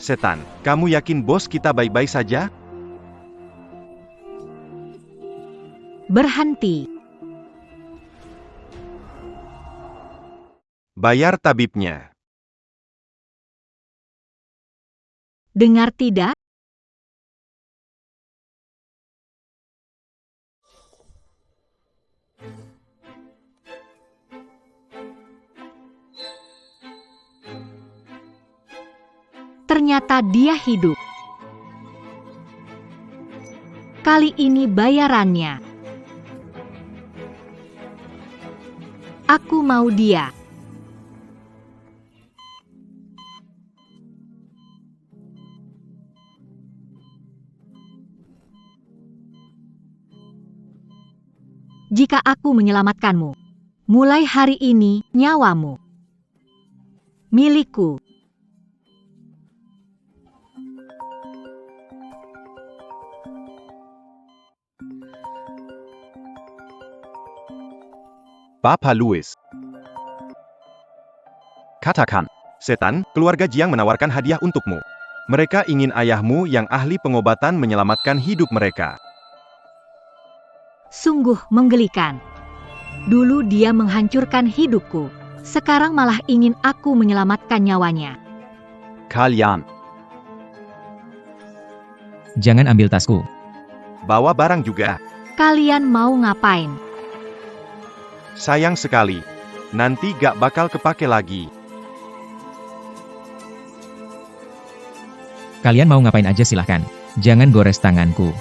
Setan, kamu yakin bos kita baik-baik saja? Berhenti. Bayar tabibnya. Dengar tidak? Ternyata dia hidup. Kali ini bayarannya. Aku mau dia. Jika aku menyelamatkanmu, mulai hari ini nyawamu milikku. Papa Louis. Katakan, Setan, keluarga Jiang menawarkan hadiah untukmu. Mereka ingin ayahmu yang ahli pengobatan menyelamatkan hidup mereka. Sungguh menggelikan. Dulu dia menghancurkan hidupku. Sekarang malah ingin aku menyelamatkan nyawanya. kalian. Jangan ambil tasku. Bawa barang juga. Kalian mau ngapain? Sayang sekali. Nanti gak bakal kepake lagi. Kalian mau ngapain aja silahkan. Jangan gores tanganku.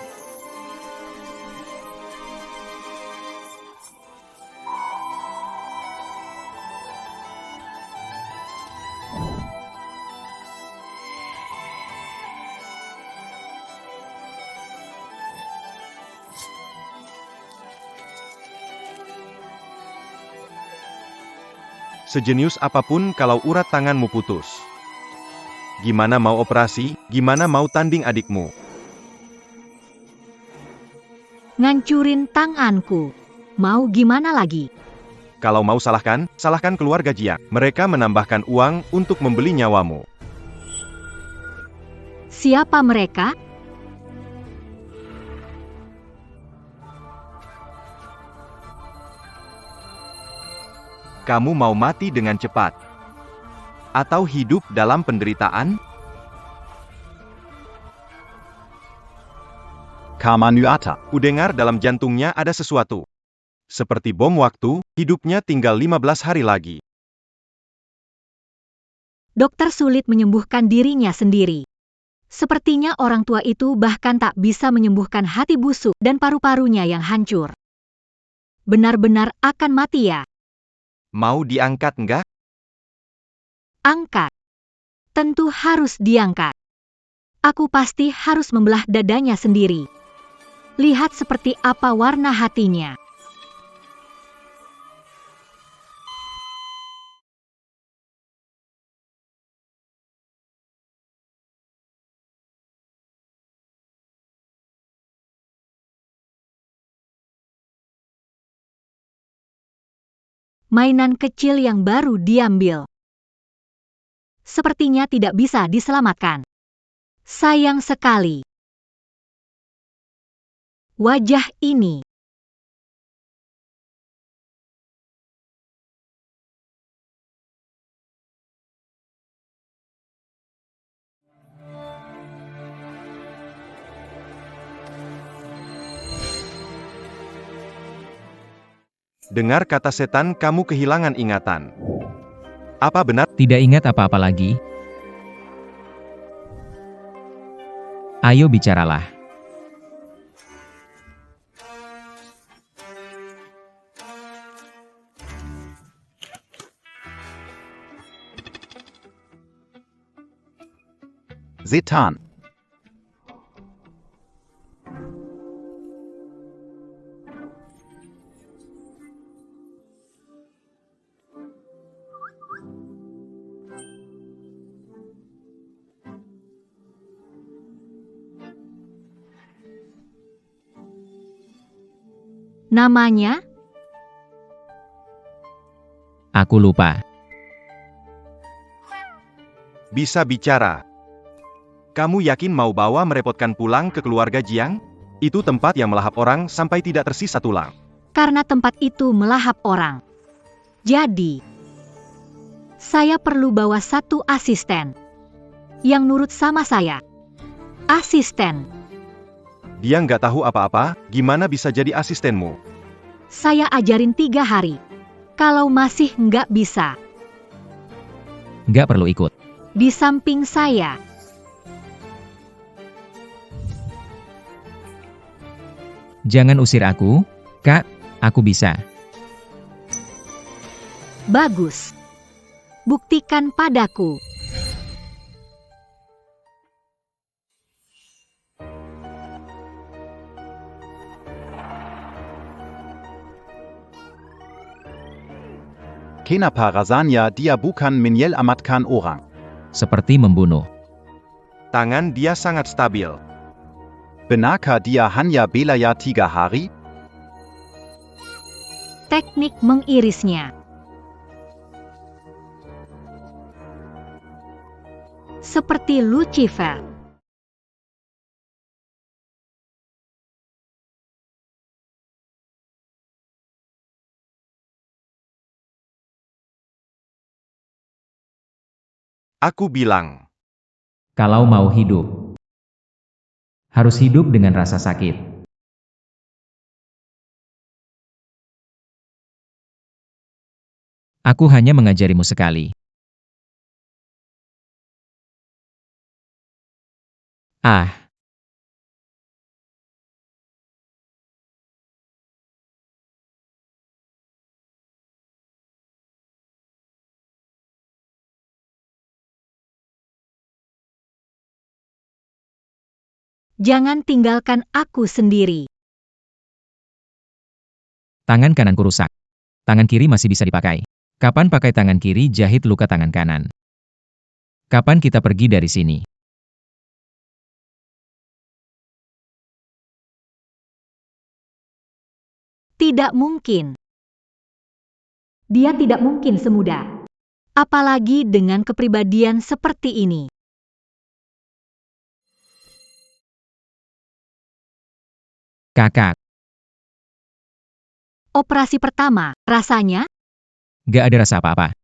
Sejenius apapun kalau urat tanganmu putus. Gimana mau operasi, gimana mau tanding adikmu? Ngancurin tanganku. Mau gimana lagi? Kalau mau salahkan, salahkan keluarga Jiang. Mereka menambahkan uang untuk membeli nyawamu. Siapa mereka? Kamu mau mati dengan cepat? Atau hidup dalam penderitaan? Kamanuata. Udengar dalam jantungnya ada sesuatu. Seperti bom waktu, hidupnya tinggal 15 hari lagi. Dokter sulit menyembuhkan dirinya sendiri. Sepertinya orang tua itu bahkan tak bisa menyembuhkan hati busuk dan paru-parunya yang hancur. Benar-benar akan mati ya? Mau diangkat enggak? Angkat. Tentu harus diangkat. Aku pasti harus membelah dadanya sendiri. Lihat seperti apa warna hatinya. Mainan kecil yang baru diambil. Sepertinya tidak bisa diselamatkan. Sayang sekali. Wajah ini. Dengar kata setan, kamu kehilangan ingatan. Apa benar? Tidak ingat apa-apa lagi? Ayo bicaralah. Setan. Namanya? Aku lupa. Bisa bicara. Kamu yakin mau bawa merepotkan pulang ke keluarga Jiang? Itu tempat yang melahap orang sampai tidak tersisa tulang. Karena tempat itu melahap orang. Jadi, saya perlu bawa satu asisten yang nurut sama saya. Asisten. Dia nggak tahu apa-apa, gimana bisa jadi asistenmu? Saya ajarin 3 hari. Kalau masih nggak bisa, Nggak perlu ikut. di samping saya. Jangan usir aku, Kak. Aku bisa. Bagus. Buktikan padaku. Kenapa rasanya dia bukan menyelamatkan orang? Seperti membunuh. Tangan dia sangat stabil. Benarkah dia hanya belaya 3 hari? Teknik mengirisnya. Seperti Lucifer. Aku bilang, Kalau mau hidup, harus hidup dengan rasa sakit. Aku hanya mengajarimu sekali. Ah, Jangan tinggalkan aku sendiri. tangan kananku rusak. Tangan kiri masih bisa dipakai. Kapan pakai tangan kiri jahit luka tangan kanan? Kapan kita pergi dari sini? Tidak mungkin. Dia tidak mungkin semudah. Apalagi dengan kepribadian seperti ini. Kakak, Operasi pertama, rasanya, gak ada rasa apa-apa.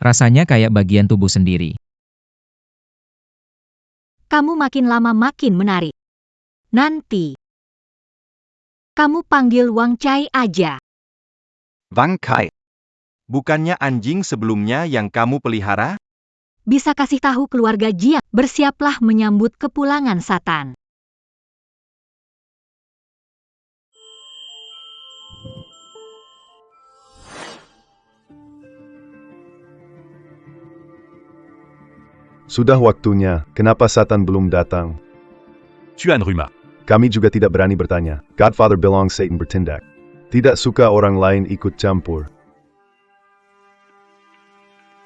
Rasanya kayak bagian tubuh sendiri. kamu makin lama makin menarik. Nanti, kamu panggil Wang Cai aja. Wang Kai. bukannya anjing sebelumnya yang kamu pelihara? Bisa kasih tahu keluarga Jiang, bersiaplah menyambut kepulangan Satan. Sudah waktunya, kenapa Satan belum datang? Tu as une rhume. Kami juga tidak berani bertanya. Godfather bilang Satan bertindak. Tidak suka orang lain ikut campur.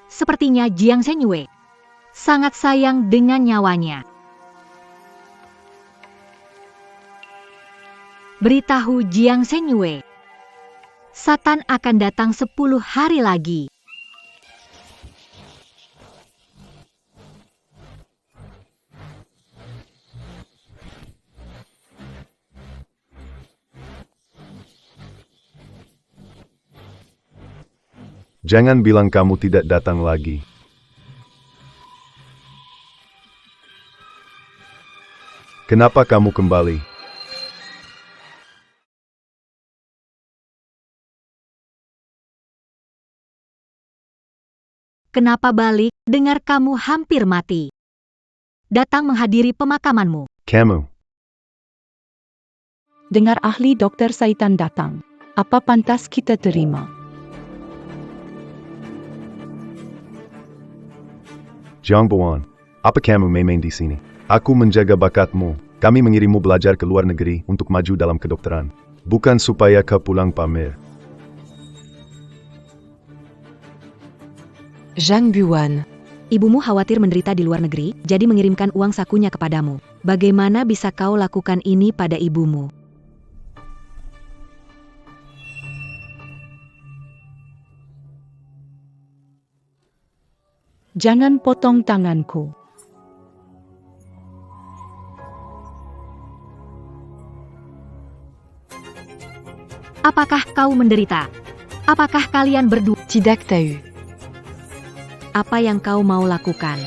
Sepertinya Jiang Shenyue sangat sayang dengan nyawanya. Beritahu Jiang Shenyue, Satan akan datang 10 hari lagi. Jangan bilang kamu tidak datang lagi. Kenapa kamu kembali? Kenapa balik? Dengar kamu hampir mati. Datang menghadiri pemakamanmu. Kamu. Dengar ahli dokter Satan datang. Apa pantas kita terima? Jiang Buan. Apa kamu main-main di sini? Aku menjaga bakatmu. Kami mengirimmu belajar ke luar negeri untuk maju dalam kedokteran. Bukan supaya kau pulang pamer. Zhang Buan. Ibumu khawatir menderita di luar negeri, jadi mengirimkan uang sakunya kepadamu. Bagaimana bisa kau lakukan ini pada ibumu? Jangan potong tanganku. Apakah kau menderita? Apakah kalian berdua? Tidak tahu. Apa yang kau mau lakukan?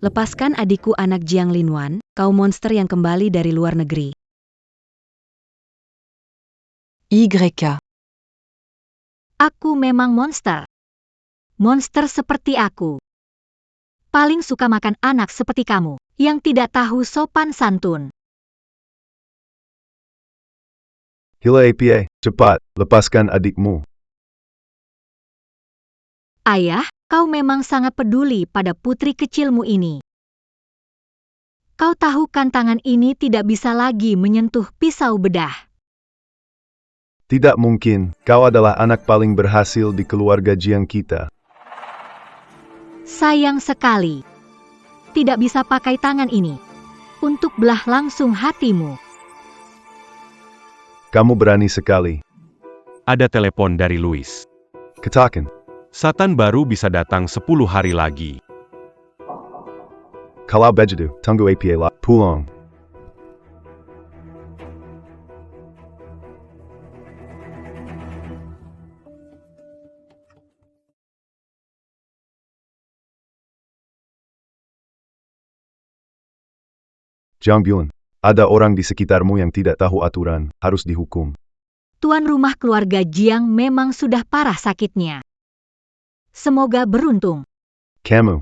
Lepaskan adikku anak Jiang Linwan, kau monster yang kembali dari luar negeri. YK. Aku memang monster. Monster seperti aku. Paling suka makan anak seperti kamu, yang tidak tahu sopan santun. Hila APA, cepat, lepaskan adikmu. Ayah, kau memang sangat peduli pada putri kecilmu ini. Kau tahu kan tangan ini tidak bisa lagi menyentuh pisau bedah. Tidak mungkin, kau adalah anak paling berhasil di keluarga Jiang kita. Sayang sekali. Tidak bisa pakai tangan ini. Untuk belah langsung hatimu. Kamu berani sekali. Ada telepon dari Louis. Katakan, Satan baru bisa datang 10 hari lagi. kalau begitu, tunggu APA lah, pulang. Jiang Buan, ada orang di sekitarmu yang tidak tahu aturan, harus dihukum. Tuan rumah keluarga Jiang memang sudah parah sakitnya. Semoga beruntung. Kamu,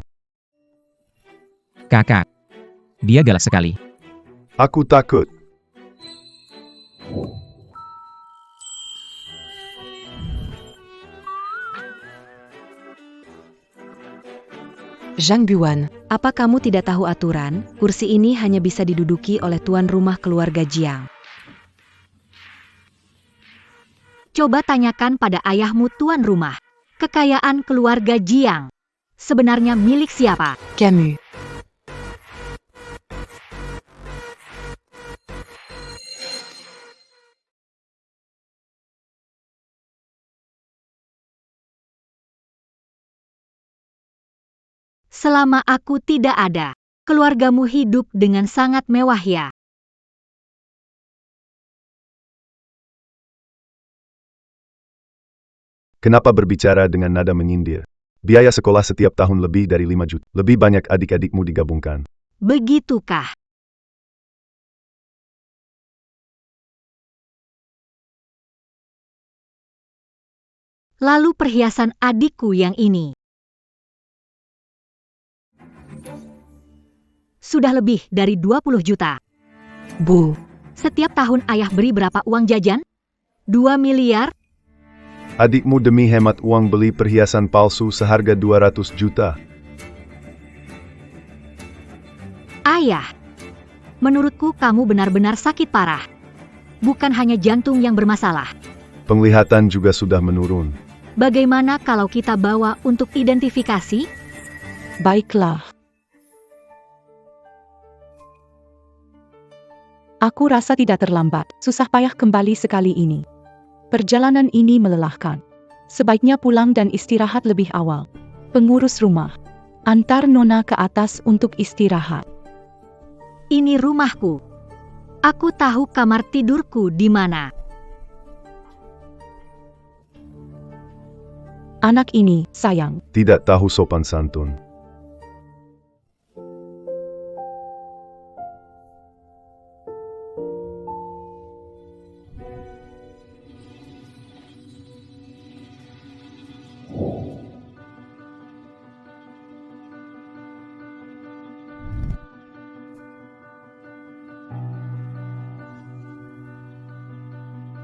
Kakak. Dia galak sekali. aku takut. Zhang Buan. Apa kamu tidak tahu aturan? Kursi ini hanya bisa diduduki oleh tuan rumah keluarga Jiang. Coba tanyakan pada ayahmu tuan rumah. Kekayaan keluarga Jiang sebenarnya milik siapa? Camus. Selama aku tidak ada, keluargamu hidup dengan sangat mewah ya. Kenapa berbicara dengan nada menyindir? Biaya sekolah setiap tahun lebih dari 5 juta. Lebih banyak adik-adikmu digabungkan. Begitukah? Lalu perhiasan adikku yang ini. Sudah lebih dari 20 juta. Bu. Setiap tahun ayah beri berapa uang jajan? 2 miliar? Adikmu demi hemat uang beli perhiasan palsu seharga 200 juta. Ayah, menurutku kamu benar-benar sakit parah. Bukan hanya jantung yang bermasalah. Penglihatan juga sudah menurun. Bagaimana kalau kita bawa untuk identifikasi? Baiklah. Aku rasa tidak terlambat. Susah payah kembali sekali ini. Perjalanan ini melelahkan. Sebaiknya pulang dan istirahat lebih awal. Pengurus rumah, antar Nona ke atas untuk istirahat. Ini rumahku. Aku tahu kamar tidurku di mana. Anak ini, sayang. Tidak tahu sopan santun.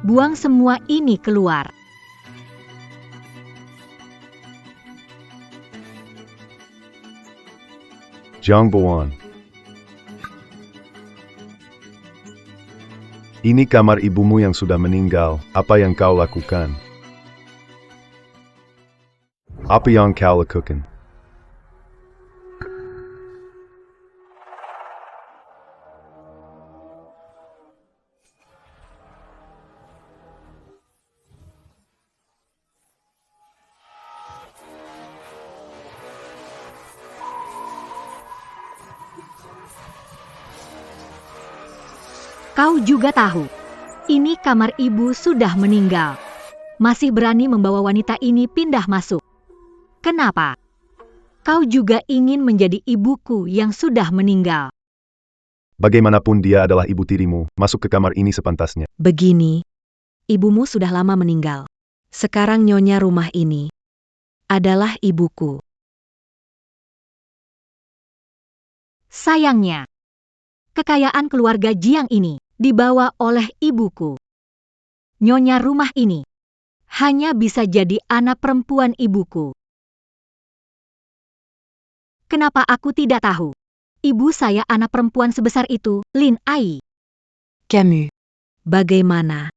Buang semua ini keluar. Jiang Buan. Ini kamar ibumu yang sudah meninggal. Apa yang kau lakukan? Apa yang kau lakukan? Kau juga tahu. Ini kamar ibu sudah meninggal. Masih berani membawa wanita ini pindah masuk. Kenapa? Kau juga ingin menjadi ibuku yang sudah meninggal. Bagaimanapun dia adalah ibu tirimu, masuk ke kamar ini sepantasnya. Begini, ibumu sudah lama meninggal. Sekarang nyonya rumah ini adalah ibuku. Sayangnya, kekayaan keluarga Jiang ini dibawa oleh ibuku. Nyonya rumah ini hanya bisa jadi anak perempuan ibuku. Kenapa aku tidak tahu? Ibu saya anak perempuan sebesar itu, Lin Ai. Camus. Bagaimana?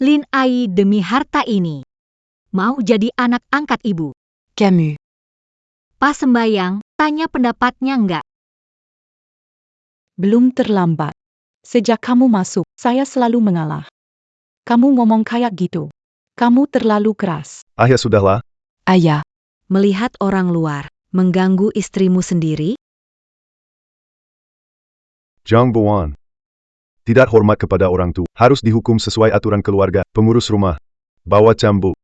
Lin Ai demi harta ini mau jadi anak angkat ibu. Camus. Pas sembayang, tanya pendapatnya enggak? Belum terlambat. Sejak kamu masuk, saya selalu mengalah. Kamu ngomong kayak gitu. Kamu terlalu keras. Ya sudahlah. Ayah. Melihat orang luar mengganggu istrimu sendiri? Zhang Buan. Tidak hormat kepada orang tua, harus dihukum sesuai aturan keluarga, pengurus rumah. Bawa cambuk.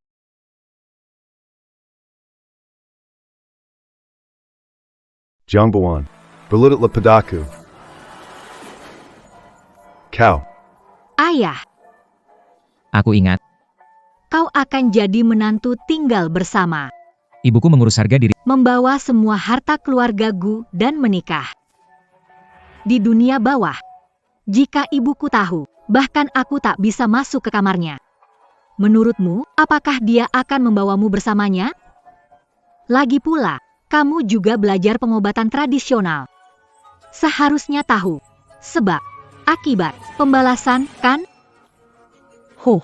Zhang Buan. Berlututlah padaku. Kau. Ayah, Aku ingat, kau akan jadi menantu tinggal bersama. ibuku mengurus harga diri. Membawa semua harta keluarga Gu dan menikah. Di dunia bawah, jika ibuku tahu, bahkan aku tak bisa masuk ke kamarnya. Menurutmu, apakah dia akan membawamu bersamanya? Lagi pula, kamu juga belajar pengobatan tradisional. Seharusnya tahu, sebab, akibat, pembalasan, kan? Ho.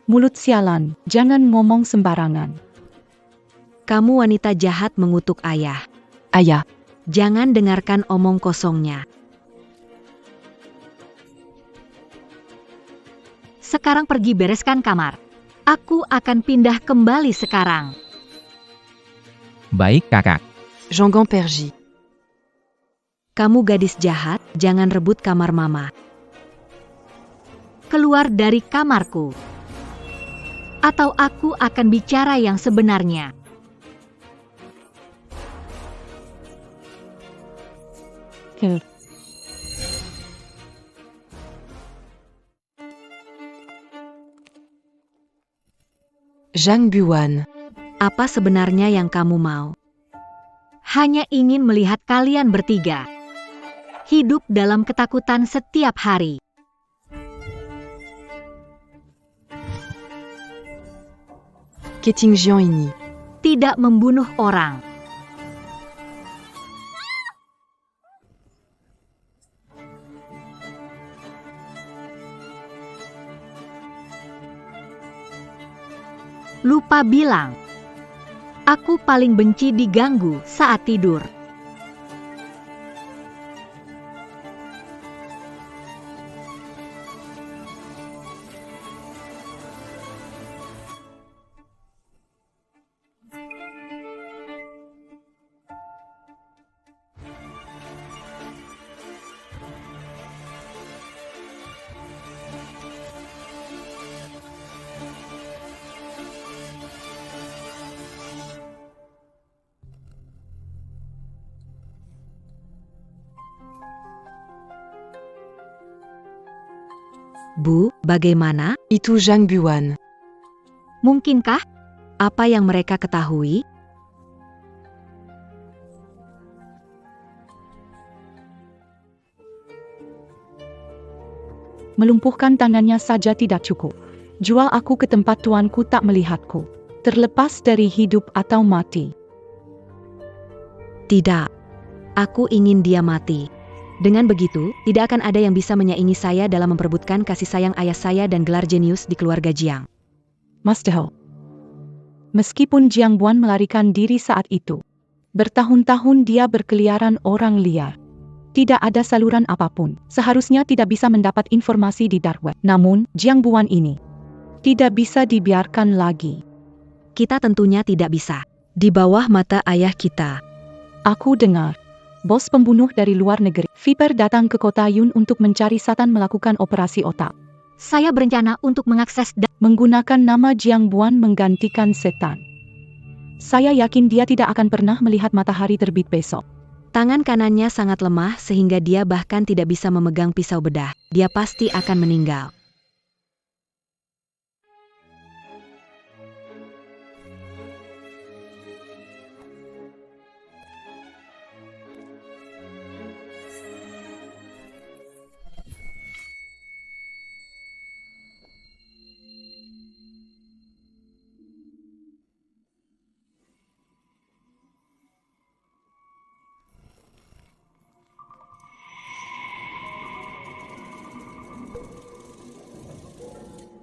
Mulut sialan, jangan ngomong sembarangan. Kamu wanita jahat mengutuk ayah. Ayah. Jangan dengarkan omong kosongnya. Sekarang pergi bereskan kamar. Aku akan pindah kembali sekarang. Baik, kakak. Jean Pergy. Kamu gadis jahat, jangan rebut kamar mama. Keluar dari kamarku. Atau aku akan bicara yang sebenarnya. Zhang Buan. Apa sebenarnya yang kamu mau? Hanya ingin melihat kalian bertiga hidup dalam ketakutan setiap hari. Keting Jian ini. Tidak membunuh orang. Lupa bilang, aku paling benci diganggu saat tidur. Bu, bagaimana? Itu Zhang Buan. Mungkinkah? Apa yang mereka ketahui? Melumpuhkan tangannya saja tidak cukup. Jual aku ke tempat tuanku tak melihatku. Terlepas dari hidup atau mati. Tidak. Aku ingin dia mati. Dengan begitu, tidak akan ada yang bisa menyaingi saya dalam memperebutkan kasih sayang ayah saya dan gelar jenius di keluarga Jiang. Master Ho. Meskipun Jiang Buan melarikan diri saat itu, bertahun-tahun dia berkeliaran orang liar. Tidak ada saluran apapun, seharusnya tidak bisa mendapat informasi di dark web. Namun, Jiang Buan ini tidak bisa dibiarkan lagi. Kita tentunya tidak bisa. Di bawah mata ayah kita. Aku dengar, bos pembunuh dari luar negeri. Viper datang ke kota Yun untuk mencari Satan melakukan operasi otak. Saya berencana untuk mengakses Menggunakan nama Jiang Buan menggantikan setan. Saya yakin dia tidak akan pernah melihat matahari terbit besok. tangan kanannya sangat lemah sehingga dia bahkan tidak bisa memegang pisau bedah. Dia pasti akan meninggal.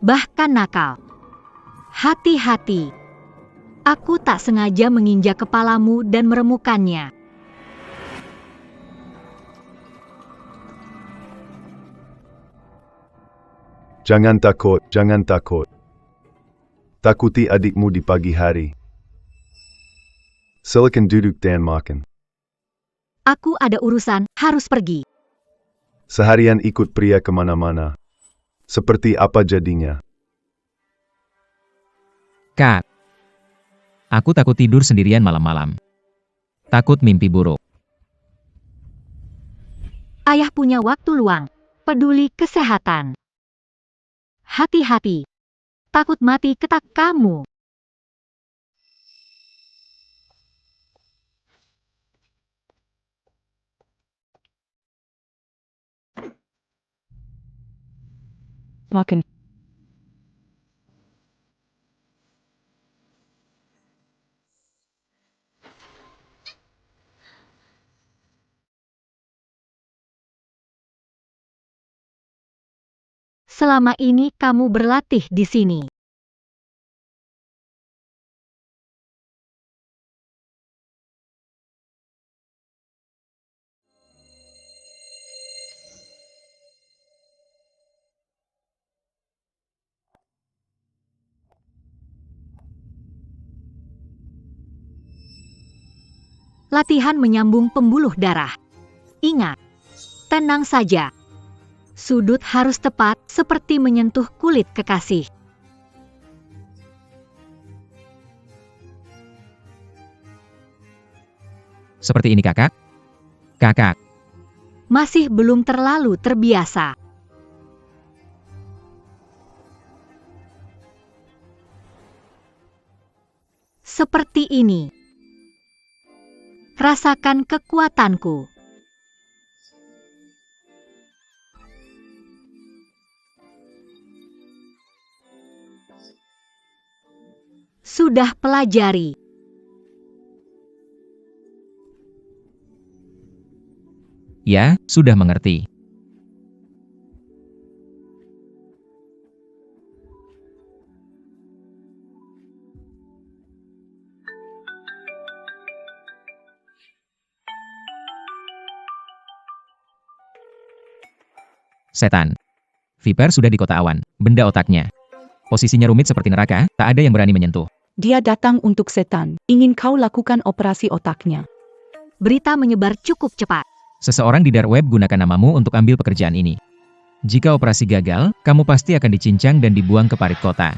Bahkan nakal. Hati-hati. Aku tak sengaja menginjak kepalamu dan meremukannya. Jangan takut, jangan takut. Takuti adikmu di pagi hari. Silakan duduk dan makan. Aku ada urusan, harus pergi. Seharian ikut pria kemana-mana. Seperti apa jadinya? Kak. Aku takut tidur sendirian malam-malam. Takut mimpi buruk. Ayah punya waktu luang. Peduli kesehatan. Hati-hati. Takut mati ketak kamu. Makan. Selama ini kamu berlatih di sini. Latihan menyambung pembuluh darah. Ingat, tenang saja. Sudut harus tepat seperti menyentuh kulit kekasih. Seperti ini kakak? Kakak. Masih belum terlalu terbiasa. Seperti ini. Rasakan kekuatanku. Sudah pelajari. Ya, sudah mengerti. Setan. Viper sudah di kota awan, benda otaknya. Posisinya rumit seperti neraka, tak ada yang berani menyentuh. Dia datang untuk setan. Ingin kau lakukan operasi otaknya. Berita menyebar cukup cepat. Seseorang di dark web gunakan namamu untuk ambil pekerjaan ini. Jika operasi gagal, kamu pasti akan dicincang dan dibuang ke parit kota.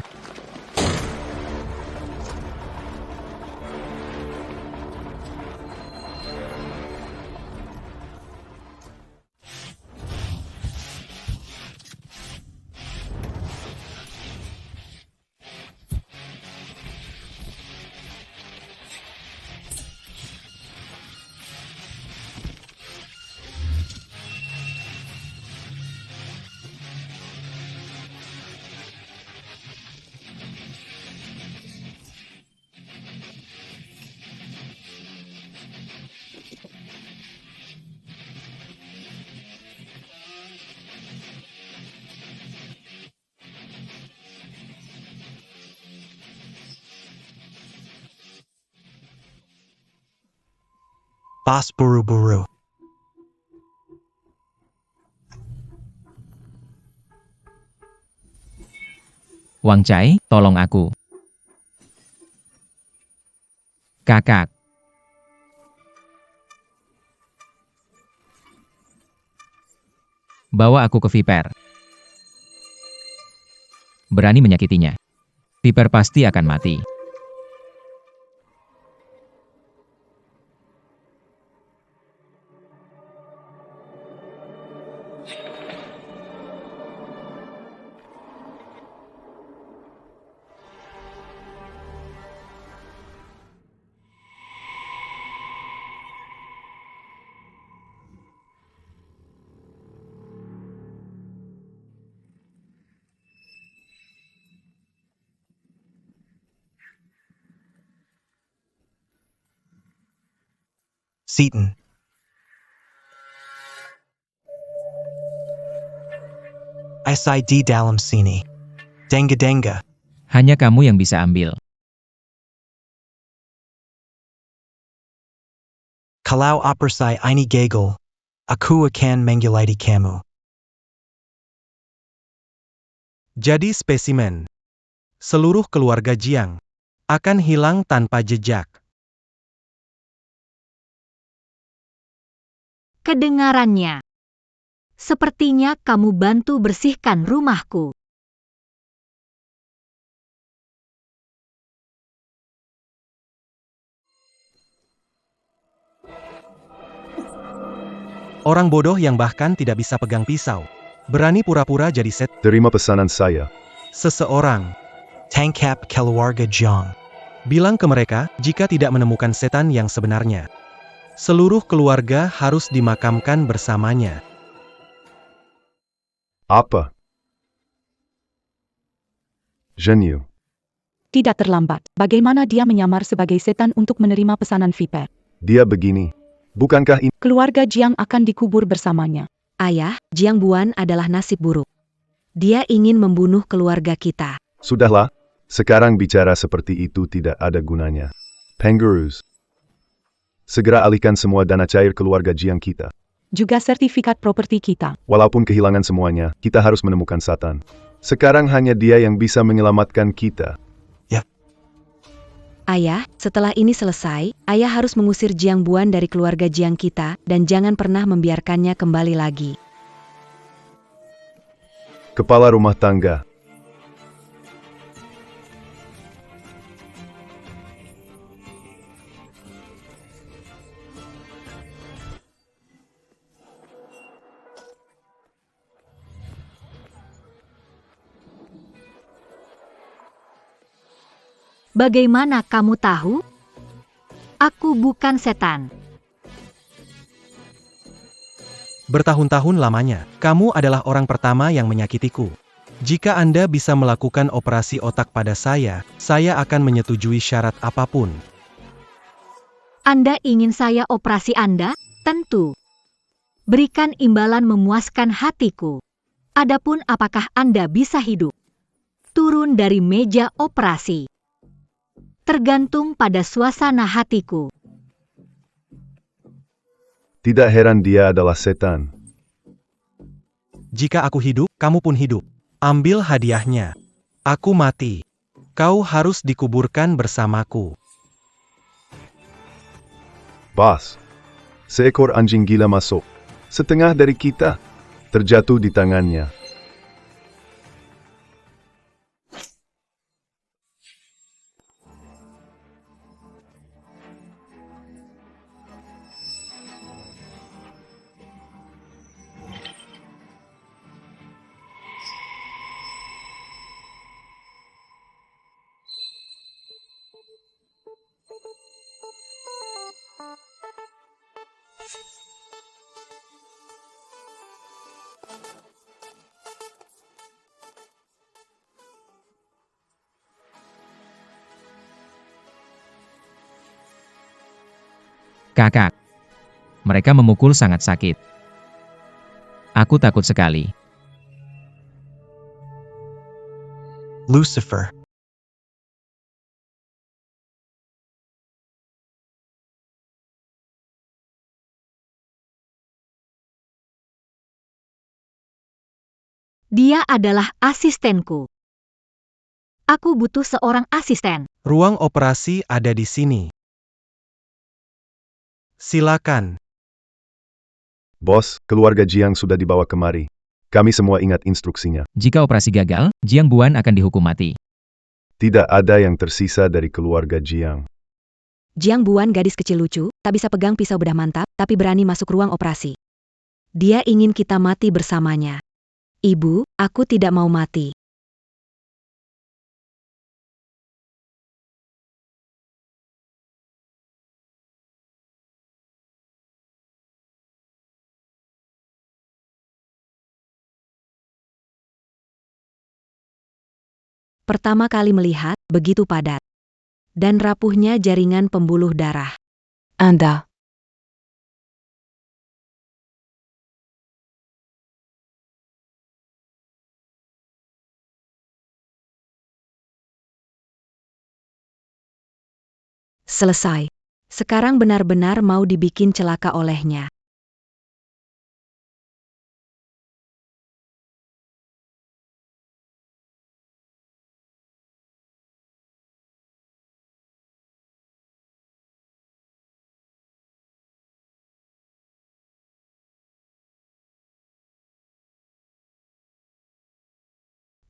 Bas buru-buru. Wang Chai, tolong aku. Kakak. Bawa aku ke Viper. Berani menyakitinya. Viper pasti akan mati. Seaton. SID dalam sini. Denga denga. Hanya kamu yang bisa ambil. Kalau opersai ini gagal, aku akan menggulati kamu. Jadi spesimen. Seluruh keluarga Jiang akan hilang tanpa jejak. Kedengarannya. Sepertinya kamu bantu bersihkan rumahku. Orang bodoh yang bahkan tidak bisa pegang pisau. Berani pura-pura jadi Terima pesanan saya. seseorang. Tangkap keluarga Jiang. Bilang ke mereka, jika tidak menemukan setan yang sebenarnya, seluruh keluarga harus dimakamkan bersamanya. Apa? Zhenyu. Tidak terlambat. Bagaimana dia menyamar sebagai setan untuk menerima pesanan Viper? Dia begini. Bukankah ini? Keluarga Jiang akan dikubur bersamanya. Ayah, Jiang Buan adalah nasib buruk. Dia ingin membunuh keluarga kita. Sudahlah. Sekarang bicara seperti itu tidak ada gunanya. Pengurusi. Segera alihkan semua dana cair keluarga Jiang kita. Juga sertifikat properti kita. Walaupun kehilangan semuanya, kita harus menemukan Satan. Sekarang hanya dia yang bisa menyelamatkan kita. Ayah, setelah ini selesai, ayah harus mengusir Jiang Buan dari keluarga Jiang kita, dan jangan pernah membiarkannya kembali lagi. Kepala rumah tangga. Bagaimana kamu tahu? Aku bukan setan. Bertahun-tahun lamanya, kamu adalah orang pertama yang menyakitiku. Jika Anda bisa melakukan operasi otak pada saya akan menyetujui syarat apapun. Anda ingin saya operasi Anda? Tentu. Berikan imbalan memuaskan hatiku. Adapun apakah Anda bisa hidup? Turun dari meja operasi. Tergantung pada suasana hatiku. Tidak heran dia adalah setan. Jika aku hidup, kamu pun hidup. Ambil hadiahnya. Aku mati. Kau harus dikuburkan bersamaku. Bas. Seekor anjing gila masuk. Setengah dari kita. Terjatuh di tangannya. Kakak. Mereka memukul sangat sakit. Aku takut sekali. Lucifer. Dia adalah asistenku. Aku butuh seorang asisten. Ruang operasi ada di sini. Silakan. Bos, keluarga Jiang sudah dibawa kemari. Kami semua ingat instruksinya. Jika operasi gagal, Jiang Buan akan dihukum mati. Tidak ada yang tersisa dari keluarga Jiang. Jiang Buan gadis kecil lucu, tak bisa pegang pisau bedah mantap, tapi berani masuk ruang operasi. Dia ingin kita mati bersamanya. Ibu, aku tidak mau mati. Pertama kali melihat, begitu padat. Dan rapuhnya jaringan pembuluh darah. Inda. Selesai. Sekarang benar-benar mau dibikin celaka olehnya.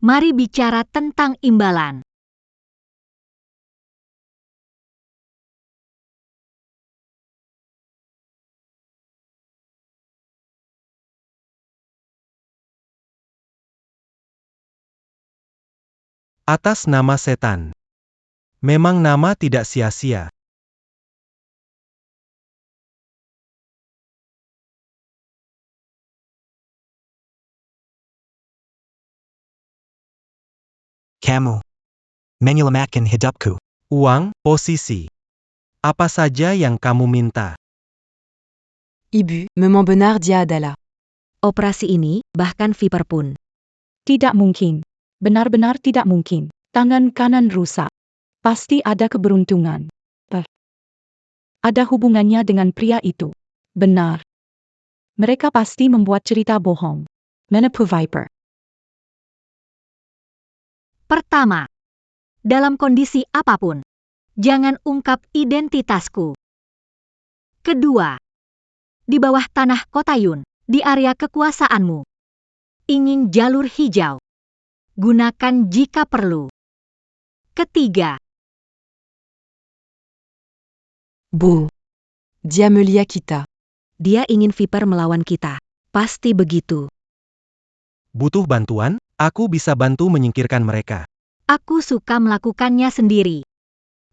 Mari bicara tentang imbalan. Atas nama setan. Memang nama tidak sia-sia. Kamu menyelamatkan hidupku. Uang, posisi. Apa saja yang kamu minta. Ibu, Maman benar dia adalah. Operasi ini, bahkan Viper pun. Tidak mungkin. Benar-benar tidak mungkin. Tangan kanan rusak. Pasti ada keberuntungan. Ada hubungannya dengan pria itu. Benar. Mereka pasti membuat cerita bohong. Menipu Viper. Pertama, dalam kondisi apapun, jangan ungkap identitasku. Kedua, di bawah tanah Kota Yun, di area kekuasaanmu. Ingin jalur hijau. Gunakan jika perlu. Ketiga, Bu. Dia melia kita. dia ingin Viper melawan kita. Pasti begitu. Butuh bantuan? Aku bisa bantu menyingkirkan mereka. Aku suka melakukannya sendiri.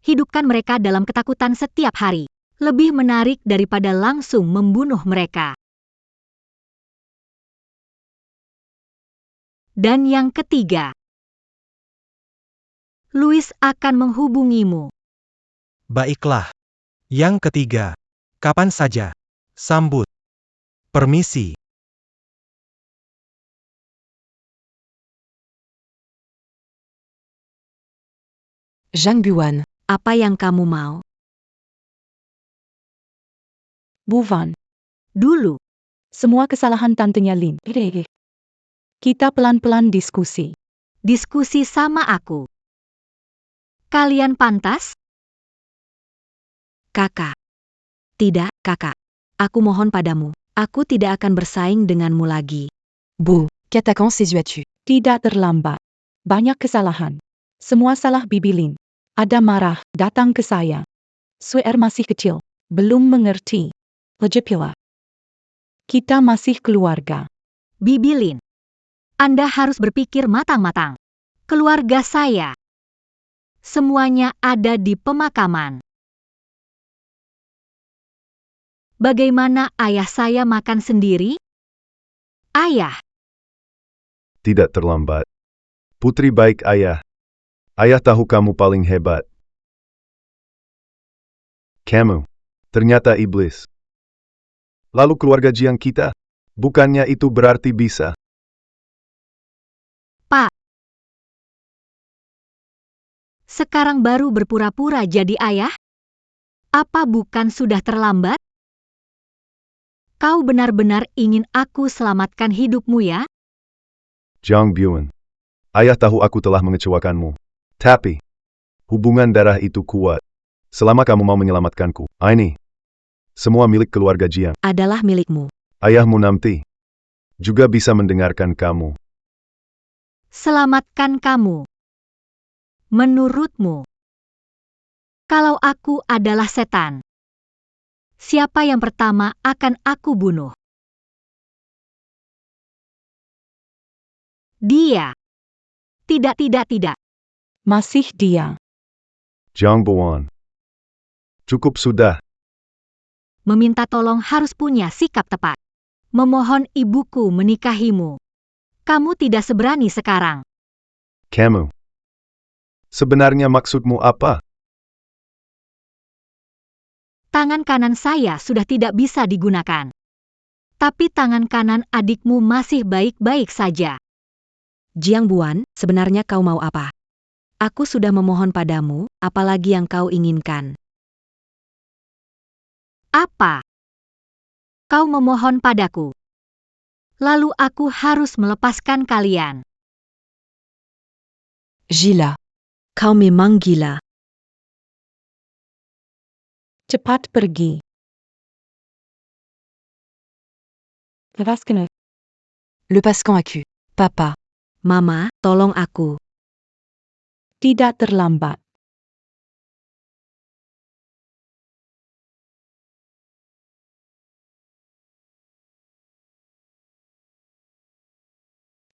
Hidupkan mereka dalam ketakutan setiap hari. Lebih menarik daripada langsung membunuh mereka. Dan yang ketiga, Louis akan menghubungimu. Baiklah. Yang ketiga. Kapan saja. Sambut. Permisi. Zhang Buan. Apa yang kamu mau? Buvan. Dulu, Semua kesalahan tantenya Lin. Kita pelan-pelan diskusi. diskusi sama aku. Kalian pantas? Kakak. Tidak, kakak. Aku mohon padamu. Aku tidak akan bersaing denganmu lagi. Bu. Qu'attaquant ses yeux. Tidak terlambat. Banyak kesalahan. Semua salah Bibi Lin. Ada marah, datang ke saya. Suer masih kecil. Belum mengerti. Lejepila. Kita masih keluarga. Bibi Lin. Anda harus berpikir matang-matang. Keluarga saya. Semuanya ada di pemakaman. Bagaimana ayah saya makan sendiri? Ayah, Tidak terlambat. Putri baik ayah. Ayah tahu kamu paling hebat. Kamu. Ternyata iblis. Lalu keluarga Jiang kita? Bukannya itu berarti bisa. Pak. Sekarang baru berpura-pura jadi ayah? Apa bukan sudah terlambat? Kau benar-benar ingin aku selamatkan hidupmu ya? Zhang Buan. Ayah tahu aku telah mengecewakanmu. Tapi, hubungan darah itu kuat. Selama kamu mau menyelamatkanku, ini semua milik keluarga Jiang. Adalah milikmu. Ayahmu nanti juga bisa mendengarkan kamu. Selamatkan kamu. Menurutmu, kalau aku adalah setan, siapa yang pertama akan aku bunuh? Dia. Tidak, tidak, tidak. Masih dia. Jiang Buan. Cukup sudah. Meminta tolong harus punya sikap tepat. Memohon ibuku menikahimu. Kamu tidak seberani sekarang. Kamu. Sebenarnya maksudmu apa? Tangan kanan saya sudah tidak bisa digunakan. Tapi tangan kanan adikmu masih baik-baik saja. Jiang Buan, sebenarnya kau mau apa? Aku sudah memohon padamu, apalagi yang kau inginkan. Apa? Kau memohon padaku. Lalu aku harus melepaskan kalian. Gila. Kau memang gila. Cepat pergi. Lepaskan. Lepaskan aku. Papa. Mama, tolong aku. Tidak terlambat.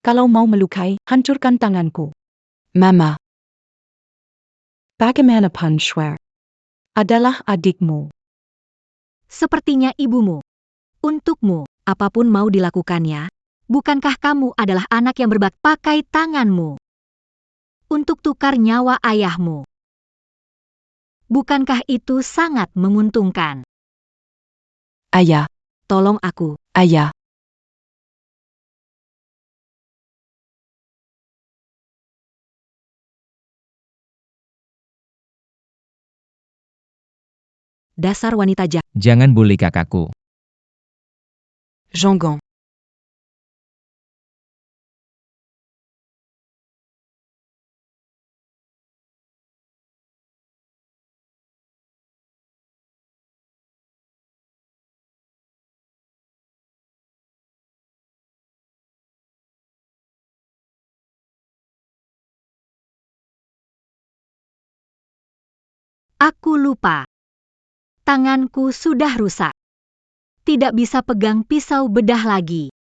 Kalau mau melukai, hancurkan tanganku. Mama. Bagaimanapun Schwer adalah adikmu. Sepertinya ibumu. Untukmu, Apapun mau dilakukannya. bukankah kamu adalah anak yang berbak pakai tanganmu? Untuk tukar nyawa ayahmu. Bukankah itu sangat menguntungkan? Ayah. Tolong aku. Ayah. Dasar wanita jahat. Jangan bully kakakku. Jangan. Aku lupa. Tanganku sudah rusak. Tidak bisa pegang pisau bedah lagi.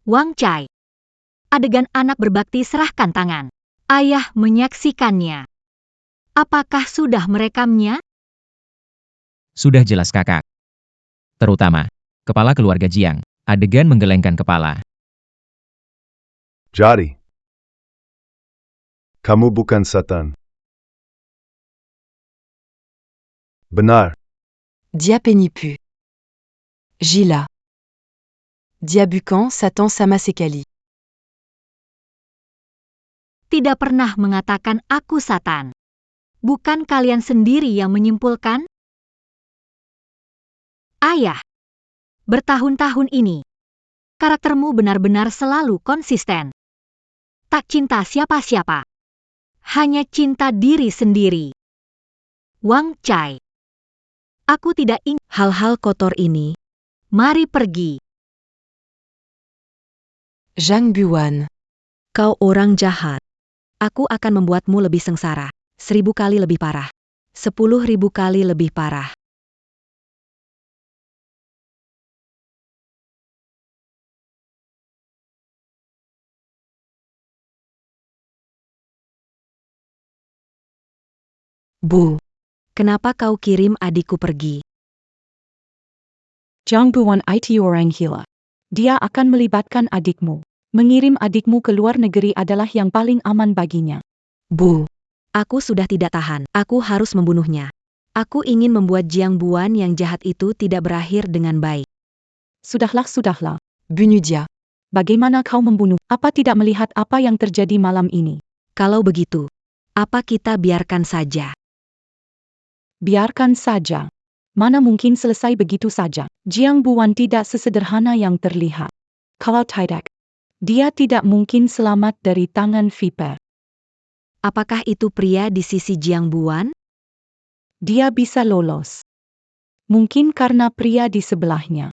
Wang Chai. Adegan anak berbakti serahkan tangan. Ayah menyaksikannya. Apakah sudah merekamnya? Sudah jelas kakak. Terutama, kepala keluarga Jiang. Adegan menggelengkan kepala. Jadi. Kamu bukan setan. Benar. Dia penipu. Gila. Dia bukan Satan sama sekali. Tidak pernah mengatakan aku Satan. Bukan kalian sendiri yang menyimpulkan? Ayah, bertahun-tahun ini, karaktermu benar-benar selalu konsisten. Tak cinta siapa-siapa. Hanya cinta diri sendiri. Wang Chai. Aku tidak ingin Hal-hal kotor ini. mari pergi. Jiang Buan. Kau orang jahat. Aku akan membuatmu lebih sengsara. 1000 kali lebih parah. 10.000 kali lebih parah. Bu. Kenapa kau kirim adikku pergi? Jiang Buan itu orang gila. Dia akan melibatkan adikmu. Mengirim adikmu ke luar negeri adalah yang paling aman baginya. Bu. Aku sudah tidak tahan. Aku harus membunuhnya. Aku ingin membuat Jiang Buan yang jahat itu tidak berakhir dengan baik. Sudahlah, sudahlah. Bunuh dia. Bagaimana kau membunuh? Apa tidak melihat apa yang terjadi malam ini? Kalau begitu, apa kita biarkan saja? Biarkan saja. Mana mungkin selesai begitu saja. Jiang Buan tidak sesederhana yang terlihat. Kalau tidak, dia tidak mungkin selamat dari tangan Viper. Apakah itu pria di sisi Jiang Buan? Dia bisa lolos. Mungkin karena pria di sebelahnya.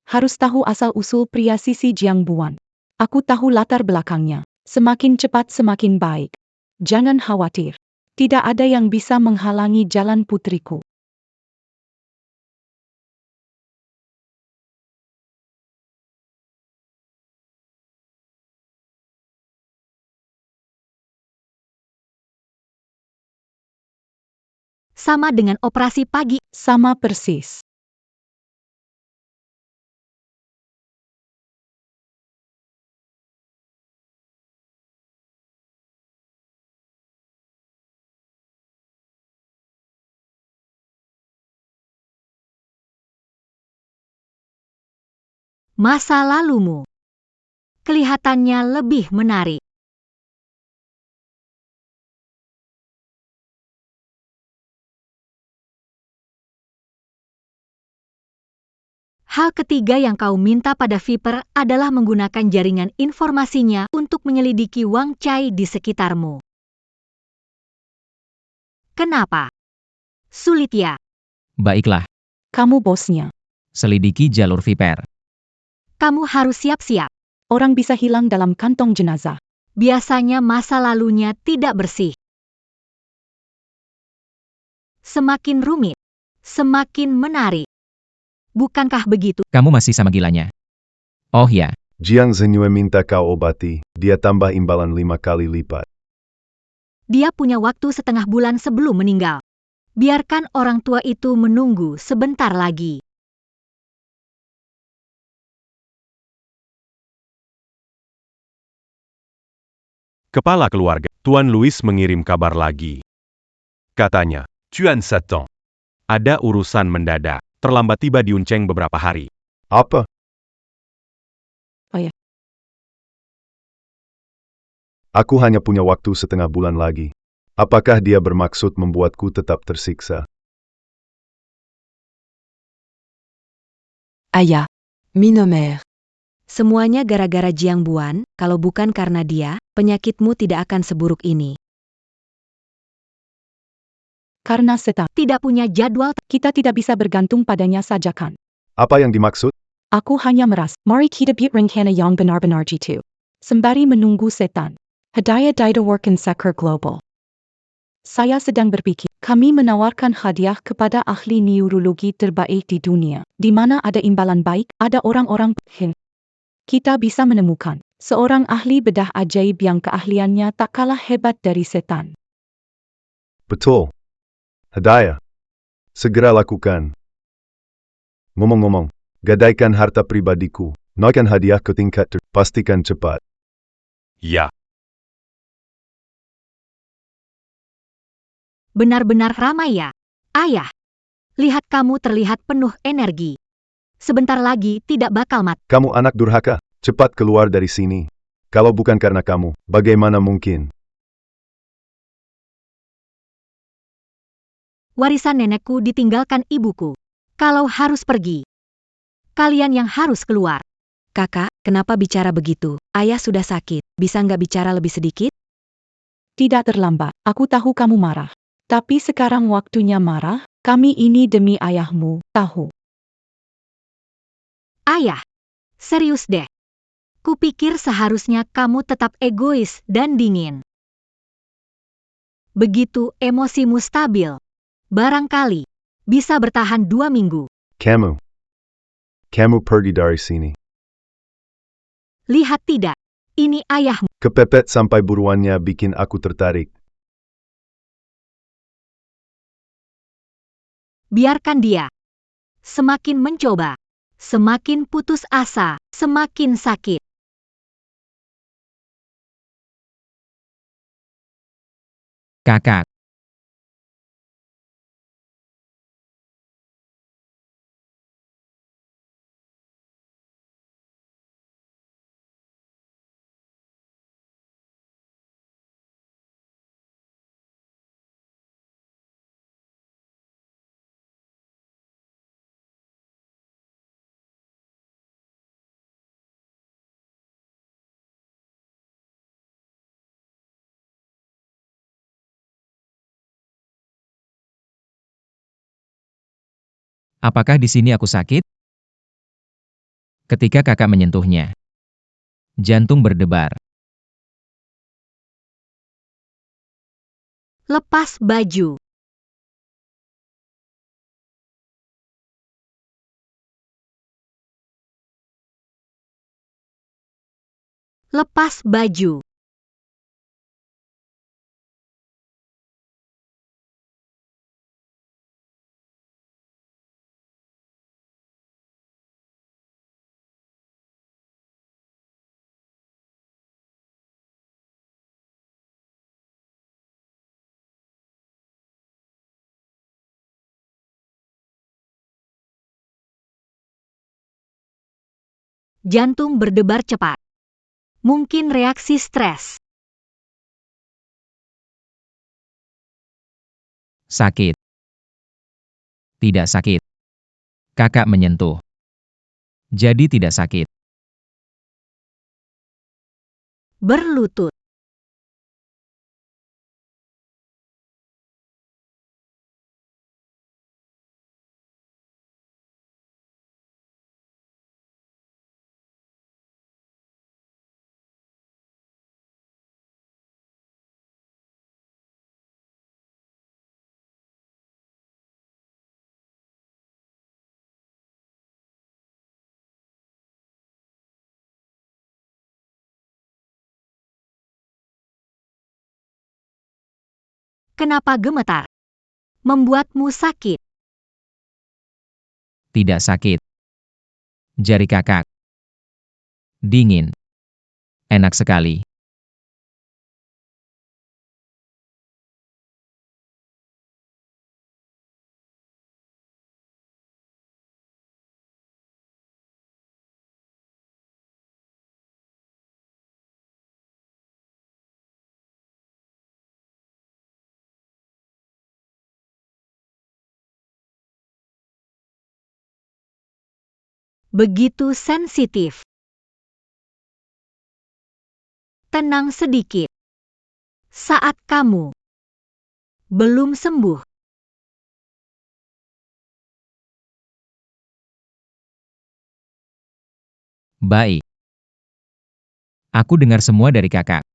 Harus tahu asal-usul pria Sisi Jiangbuan. Aku tahu latar belakangnya. Semakin cepat semakin baik. Jangan khawatir. Tidak ada yang bisa menghalangi jalan putriku. Sama dengan operasi pagi. Sama persis. Masa lalumu kelihatannya lebih menarik. Hal ketiga yang kau minta pada Viper adalah menggunakan jaringan informasinya untuk menyelidiki Wang Chai di sekitarmu. Kenapa? Sulit ya? Baiklah, Kamu bosnya. selidiki jalur Viper. Kamu harus siap-siap. Orang bisa hilang dalam kantong jenazah. Biasanya masa lalunya tidak bersih. Semakin rumit, semakin menarik. Bukankah begitu? Kamu masih sama gilanya. Oh ya, Jiang Zhengyue minta kau obati, dia tambah imbalan 5 kali lipat. Dia punya waktu setengah bulan sebelum meninggal. Biarkan orang tua itu menunggu sebentar lagi. Kepala keluarga, Tuan Louis mengirim kabar lagi. Katanya, Tuan Satan. Ada urusan mendadak, terlambat tiba di Unceng beberapa hari. Apa? Oh ya. Aku hanya punya waktu setengah bulan lagi. Apakah dia bermaksud membuatku tetap tersiksa? Aya. Minomer. Semuanya gara-gara Jiangbuan, kalau bukan karena dia, penyakitmu tidak akan seburuk ini. Karena Setan Tidak punya jadwal. kita tidak bisa bergantung padanya saja kan. Apa yang dimaksud? Aku hanya meras. Mari kita buat rencana yang benar-benar jitu. Sembari menunggu Setan. Hadiah Dida Workin Sector Global. Saya sedang berpikir, kami menawarkan hadiah kepada ahli neurologi terbaik di dunia. Di mana ada imbalan baik, ada orang-orang kita bisa menemukan seorang ahli bedah ajaib yang keahliannya tak kalah hebat dari Setan. Betul. Hadiah. Segera lakukan. Ngomong-ngomong, gadaikan harta pribadiku. Naikkan hadiah ke tingkat pastikan cepat. Ya, Benar-benar ramai ya? Ayah, lihat kamu terlihat penuh energi. Sebentar lagi tidak bakal mati. Kamu anak durhaka, cepat keluar dari sini. Kalau bukan karena kamu, bagaimana mungkin? Warisan nenekku ditinggalkan ibuku. Kalau harus pergi, kalian yang harus keluar. Kakak, kenapa bicara begitu? Ayah sudah sakit, bisa nggak bicara lebih sedikit? Tidak terlambat, aku tahu kamu marah. Tapi sekarang waktunya marah, kami ini demi ayahmu, tahu. Ayah, serius deh. Kupikir seharusnya kamu tetap egois dan dingin. Begitu emosimu stabil, barangkali bisa bertahan 2 minggu. Kamu pergi dari sini. Lihat tidak, ini ayahmu. Kepepet sampai buruannya bikin aku tertarik. Biarkan dia. Semakin mencoba, semakin putus asa, semakin sakit. kakak. Apakah di sini aku sakit? Ketika kakak menyentuhnya, jantung berdebar. Lepas baju. Lepas baju. Jantung berdebar cepat. Mungkin reaksi stres. Sakit. Tidak sakit. Kakak menyentuh. Jadi tidak sakit. Berlutut. Kenapa gemetar? Membuatmu sakit. Tidak sakit. Jari kakak. Dingin. Enak sekali. Begitu sensitif. Tenang sedikit. Saat kamu belum sembuh. Baik. Aku dengar semua dari kakak.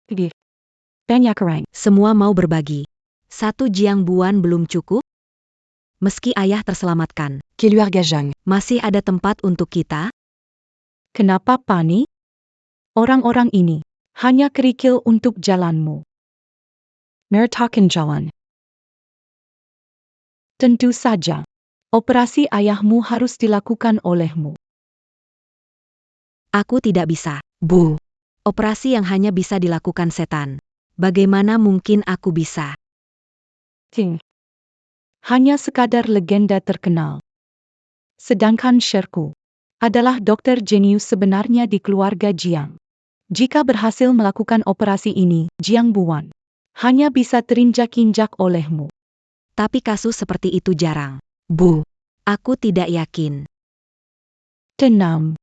Pigih. Banyak orang. Semua mau berbagi. Satu jiang buan belum cukup? Meski ayah terselamatkan, Keluarga Zhang. masih ada tempat untuk kita? Kenapa panik? Orang-orang ini hanya kerikil untuk jalanmu. Mertakan jalan. Tentu saja, operasi ayahmu harus dilakukan olehmu. Aku tidak bisa. Bu. Operasi yang hanya bisa dilakukan setan. Bagaimana mungkin aku bisa? Ting. Hanya sekadar legenda terkenal. Sedangkan Sherku adalah dokter jenius sebenarnya di keluarga Jiang. Jika berhasil melakukan operasi ini, Jiang Buan hanya bisa terinjak-injak olehmu. Tapi kasus seperti itu jarang. Bu. Aku tidak yakin. Tenang.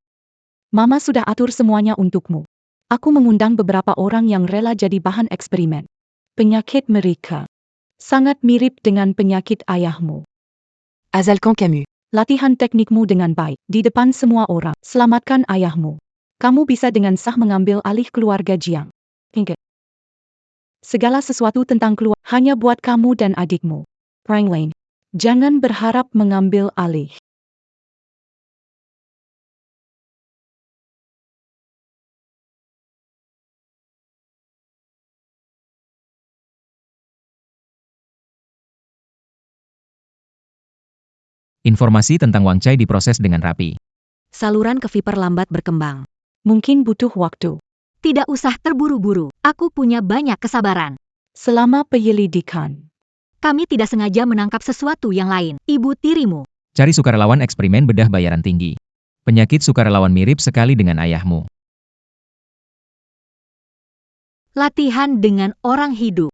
Mama sudah atur semuanya untukmu. Aku mengundang beberapa orang yang rela jadi bahan eksperimen. Penyakit mereka sangat mirip dengan penyakit ayahmu. Azalkan Camus. Latihan teknikmu dengan baik di depan semua orang. Selamatkan ayahmu. Kamu bisa dengan sah mengambil alih keluarga Jiang. Ingat. Segala sesuatu tentang keluarga hanya buat kamu dan adikmu. Orang lain, jangan berharap mengambil alih. Informasi tentang Wang Chai diproses dengan rapi. Saluran ke Viper lambat berkembang. Mungkin butuh waktu. Tidak usah terburu-buru, aku punya banyak kesabaran. Selama penyelidikan, Kami tidak sengaja menangkap sesuatu yang lain, ibu tirimu. Cari sukarelawan eksperimen bedah bayaran tinggi. Penyakit sukarelawan mirip sekali dengan ayahmu. Latihan dengan orang hidup.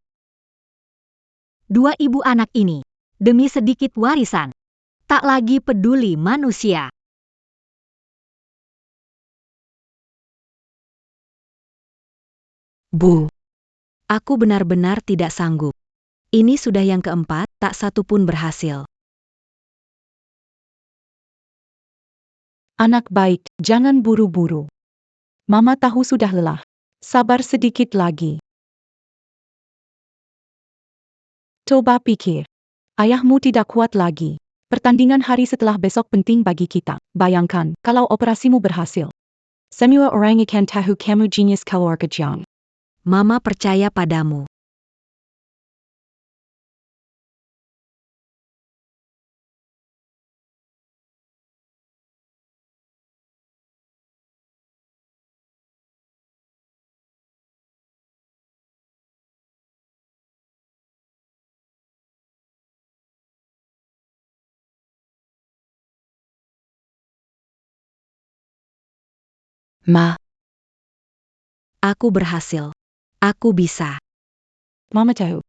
Dua ibu anak ini, demi sedikit warisan, tak lagi peduli manusia. Bu. Aku benar-benar tidak sanggup. Ini sudah yang keempat, tak satu pun berhasil. anak baik, jangan buru-buru. Mama tahu sudah lelah. Sabar sedikit lagi. Coba pikir. Ayahmu tidak kuat lagi. Pertandingan hari setelah besok penting bagi kita. Bayangkan, kalau operasimu berhasil. Semua orang akan tahu kamu genius keluarga Jiang. Mama percaya padamu. Ma. Aku berhasil. Aku bisa. Mama tahu.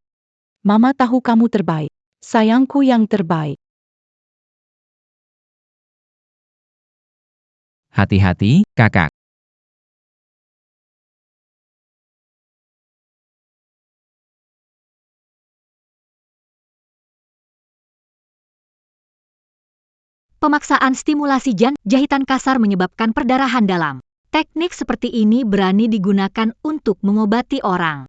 Mama tahu kamu terbaik. Sayangku yang terbaik. Hati-hati, kakak. Pemaksaan stimulasi jahitan kasar menyebabkan perdarahan dalam. Teknik seperti ini berani digunakan untuk mengobati orang.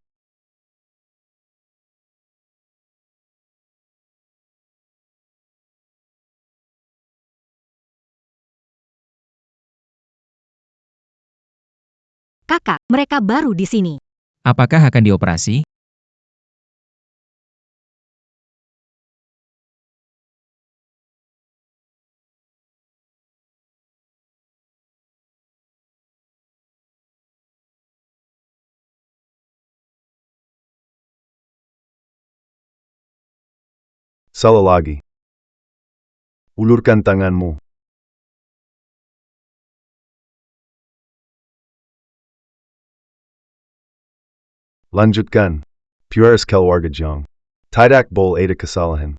Kakak, mereka baru di sini. Apakah akan dioperasi? Salah lagi. Ulurkan tanganmu. Lanjutkan. Puras keluarga Jiang. Tidak boleh ada kesalahan.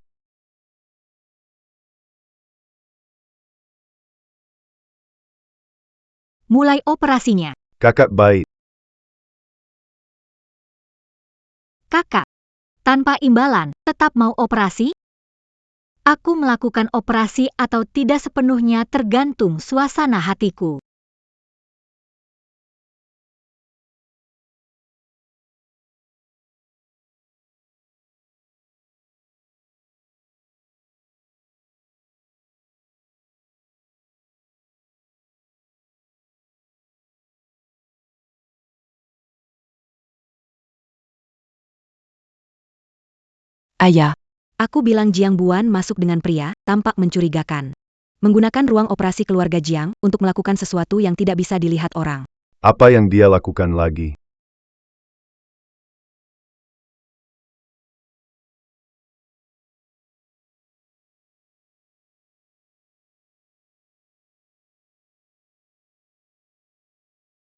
Mulai operasinya. Kakak baik. Kakak, tanpa imbalan, tetap mau operasi? Aku melakukan operasi atau tidak sepenuhnya tergantung suasana hatiku. Ayah. Aku bilang Jiang Buan masuk dengan pria, tampak mencurigakan. Menggunakan ruang operasi keluarga Jiang untuk melakukan sesuatu yang tidak bisa dilihat orang. Apa yang dia lakukan lagi?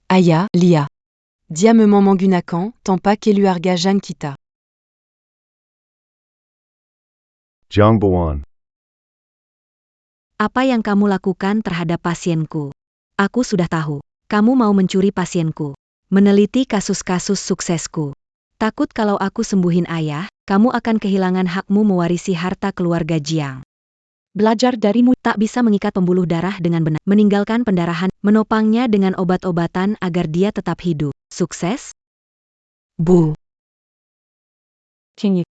Aya, Lia. Dia memang menggunakan tampak keluarga Jiang kita. Jiang Buan. Apa yang kamu lakukan terhadap pasienku? Aku sudah tahu. Kamu mau mencuri pasienku. Meneliti kasus-kasus suksesku. Takut kalau aku sembuhin ayah, kamu akan kehilangan hakmu mewarisi harta keluarga Jiang. Belajar darimu. Tak bisa mengikat pembuluh darah dengan benar. Meninggalkan pendarahan, menopangnya dengan obat-obatan agar dia tetap hidup. Sukses? Bu. Tinggi.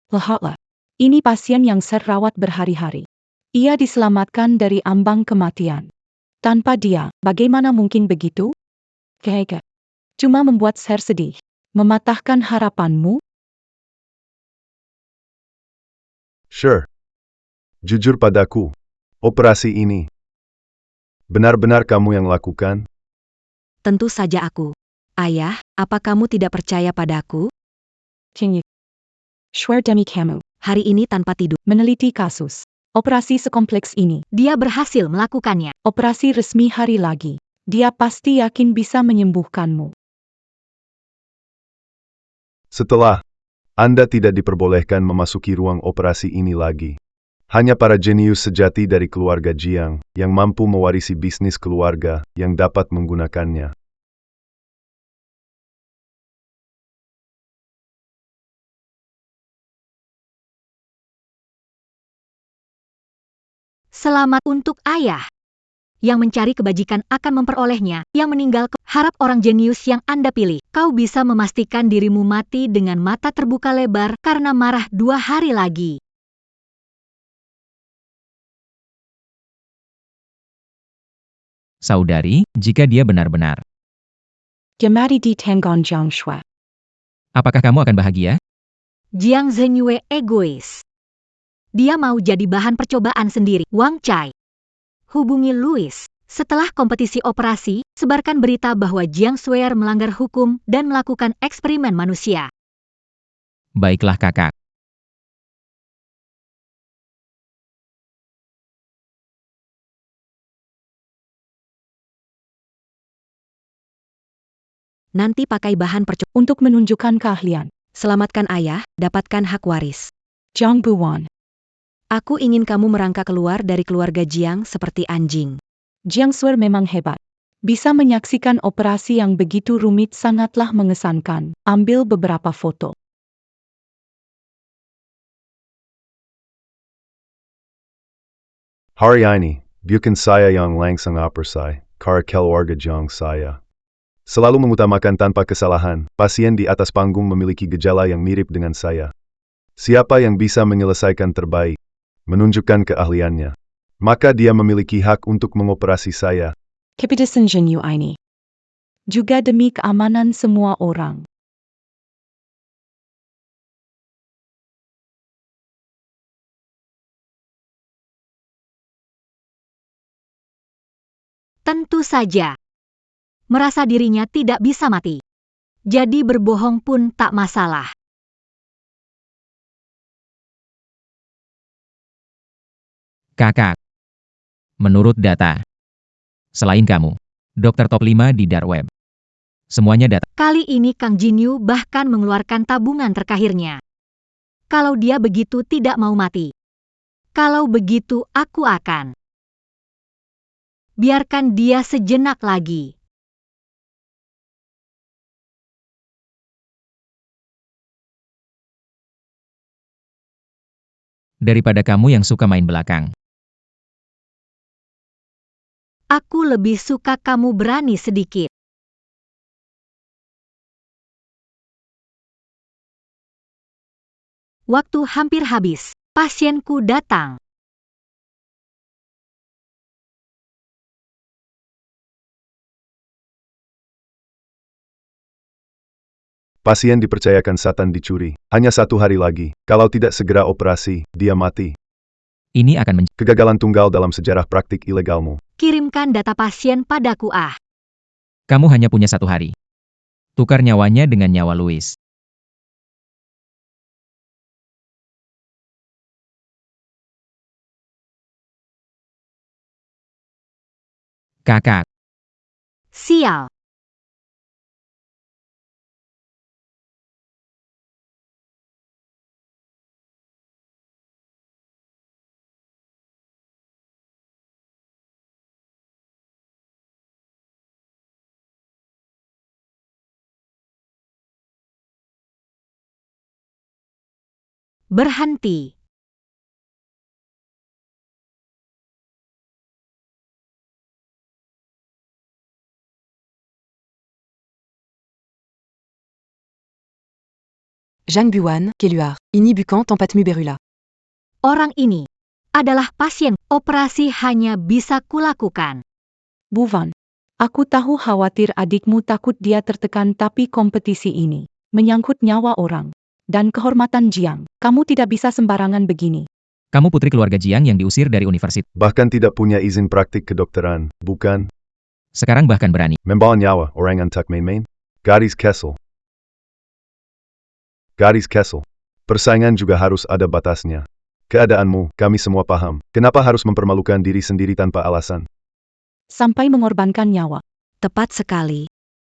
Lihatlah. Ini pasien yang serawat berhari-hari. Ia diselamatkan dari ambang kematian. Tanpa dia, bagaimana mungkin begitu? Keke. Cuma membuat saya sedih. Mematahkan harapanmu? Sure. Jujur padaku. Operasi ini. Benar-benar kamu yang lakukan? Tentu saja aku. Ayah, apa kamu tidak percaya padaku? Tinggi. Schwer demi kamu. Hari ini tanpa tidur, Meneliti kasus. Operasi sekompleks ini. Dia berhasil melakukannya. Operasi resmi hari lagi. Dia pasti yakin bisa menyembuhkanmu. Setelah Anda tidak diperbolehkan memasuki ruang operasi ini lagi. Hanya para jenius sejati dari keluarga Jiang yang mampu mewarisi bisnis keluarga yang dapat menggunakannya. Selamat untuk ayah. Yang mencari kebajikan akan memperolehnya, yang meninggal harap orang jenius yang Anda pilih. Kau bisa memastikan dirimu mati dengan mata terbuka lebar karena marah 2 hari lagi. Saudari, jika dia benar-benar. Gemari di Tenggong Jiang Shui. Apakah kamu akan bahagia? Jiang Zhenyue egois. Dia mau jadi bahan percobaan sendiri. Wang Chai. Hubungi Louis. Setelah kompetisi operasi, sebarkan berita bahwa Jiang Shuer melanggar hukum dan melakukan eksperimen manusia. Baiklah kakak. Nanti pakai bahan percobaan. Untuk menunjukkan keahlian. Selamatkan ayah, dapatkan hak waris. Jiang Buwan. Aku ingin kamu merangkak keluar dari keluarga Jiang seperti anjing. Jiang Shuer memang hebat. Bisa menyaksikan operasi yang begitu rumit sangatlah mengesankan. Ambil beberapa foto. Hari ini, bukan saya yang langsung operasi, karena keluarga Jiang saya selalu mengutamakan tanpa kesalahan. Pasien di atas panggung memiliki gejala yang mirip dengan saya. Siapa yang bisa menyelesaikan terbaik, menunjukkan keahliannya, maka dia memiliki hak untuk mengoperasi saya. Keputusan Zhenyu ini. Juga demi keamanan semua orang. Tentu saja. Merasa dirinya tidak bisa mati. Jadi berbohong pun tak masalah. Kakak. Menurut data. Selain kamu, dokter top 5 di dark web. Semuanya data. Kali ini Kang Jinyu bahkan mengeluarkan tabungan terkahirnya. Kalau dia begitu tidak mau mati. Kalau begitu aku akan. Biarkan dia sejenak lagi. Daripada kamu yang suka main belakang. Aku lebih suka kamu berani sedikit. Waktu hampir habis. Pasienku datang. Pasien dipercayakan Satan dicuri. Hanya 1 hari lagi. Kalau tidak segera operasi, dia mati. Ini akan Kegagalan tunggal dalam sejarah praktik ilegalmu. Kirimkan data pasien padaku ah. Kamu hanya punya 1 hari. Tukar nyawanya dengan nyawa Louis. Kakak. Sial. Berhenti. Zhang Buwan, Keluar. Ini bukan tempat berula. Orang ini adalah pasien. Operasi hanya bisa kulakukan. Buwan. Aku tahu khawatir adikmu takut dia tertekan tapi kompetisi ini menyangkut nyawa orang dan kehormatan Jiang. Kamu tidak bisa sembarangan begini. Kamu putri keluarga Jiang yang diusir dari universitas. Bahkan tidak punya izin praktik kedokteran, bukan? Sekarang bahkan berani. Membawa nyawa orang antak main-main? Garis Kessel. Garis Kessel. Persaingan juga harus ada batasnya. Keadaanmu, kami semua paham. Kenapa harus mempermalukan diri sendiri tanpa alasan? Sampai mengorbankan nyawa. Tepat sekali.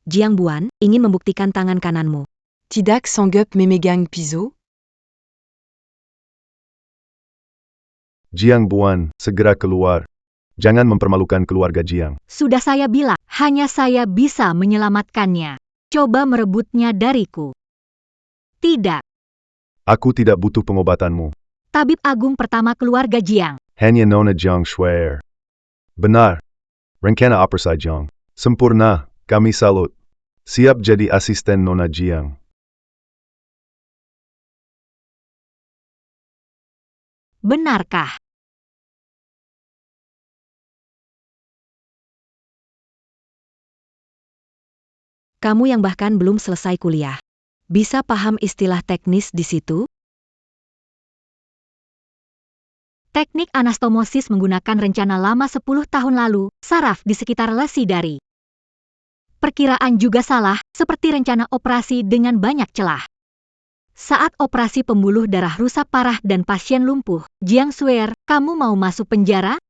Jiang Buan ingin membuktikan tangan kananmu. Tidak sanggup memegang pisau? Jiang Buan, segera keluar. Jangan mempermalukan keluarga Jiang. Sudah saya bilang, hanya saya bisa menyelamatkannya. Coba merebutnya dariku. Tidak, Aku tidak butuh pengobatanmu. tabib agung pertama keluarga Jiang. Hanya Nona Jiang Shuer. Benar. Rencana Opersai Jiang. Sempurna, kami salut. Siap jadi asisten Nona Jiang. Benarkah? Kamu yang bahkan belum selesai kuliah. Bisa paham istilah teknis di situ? Teknik anastomosis menggunakan rencana lama 10 tahun lalu, saraf di sekitar lesi dari. Perkiraan juga salah, seperti rencana operasi dengan banyak celah. Saat operasi pembuluh darah rusak parah dan pasien lumpuh, Jiang Shuer, kamu mau masuk penjara?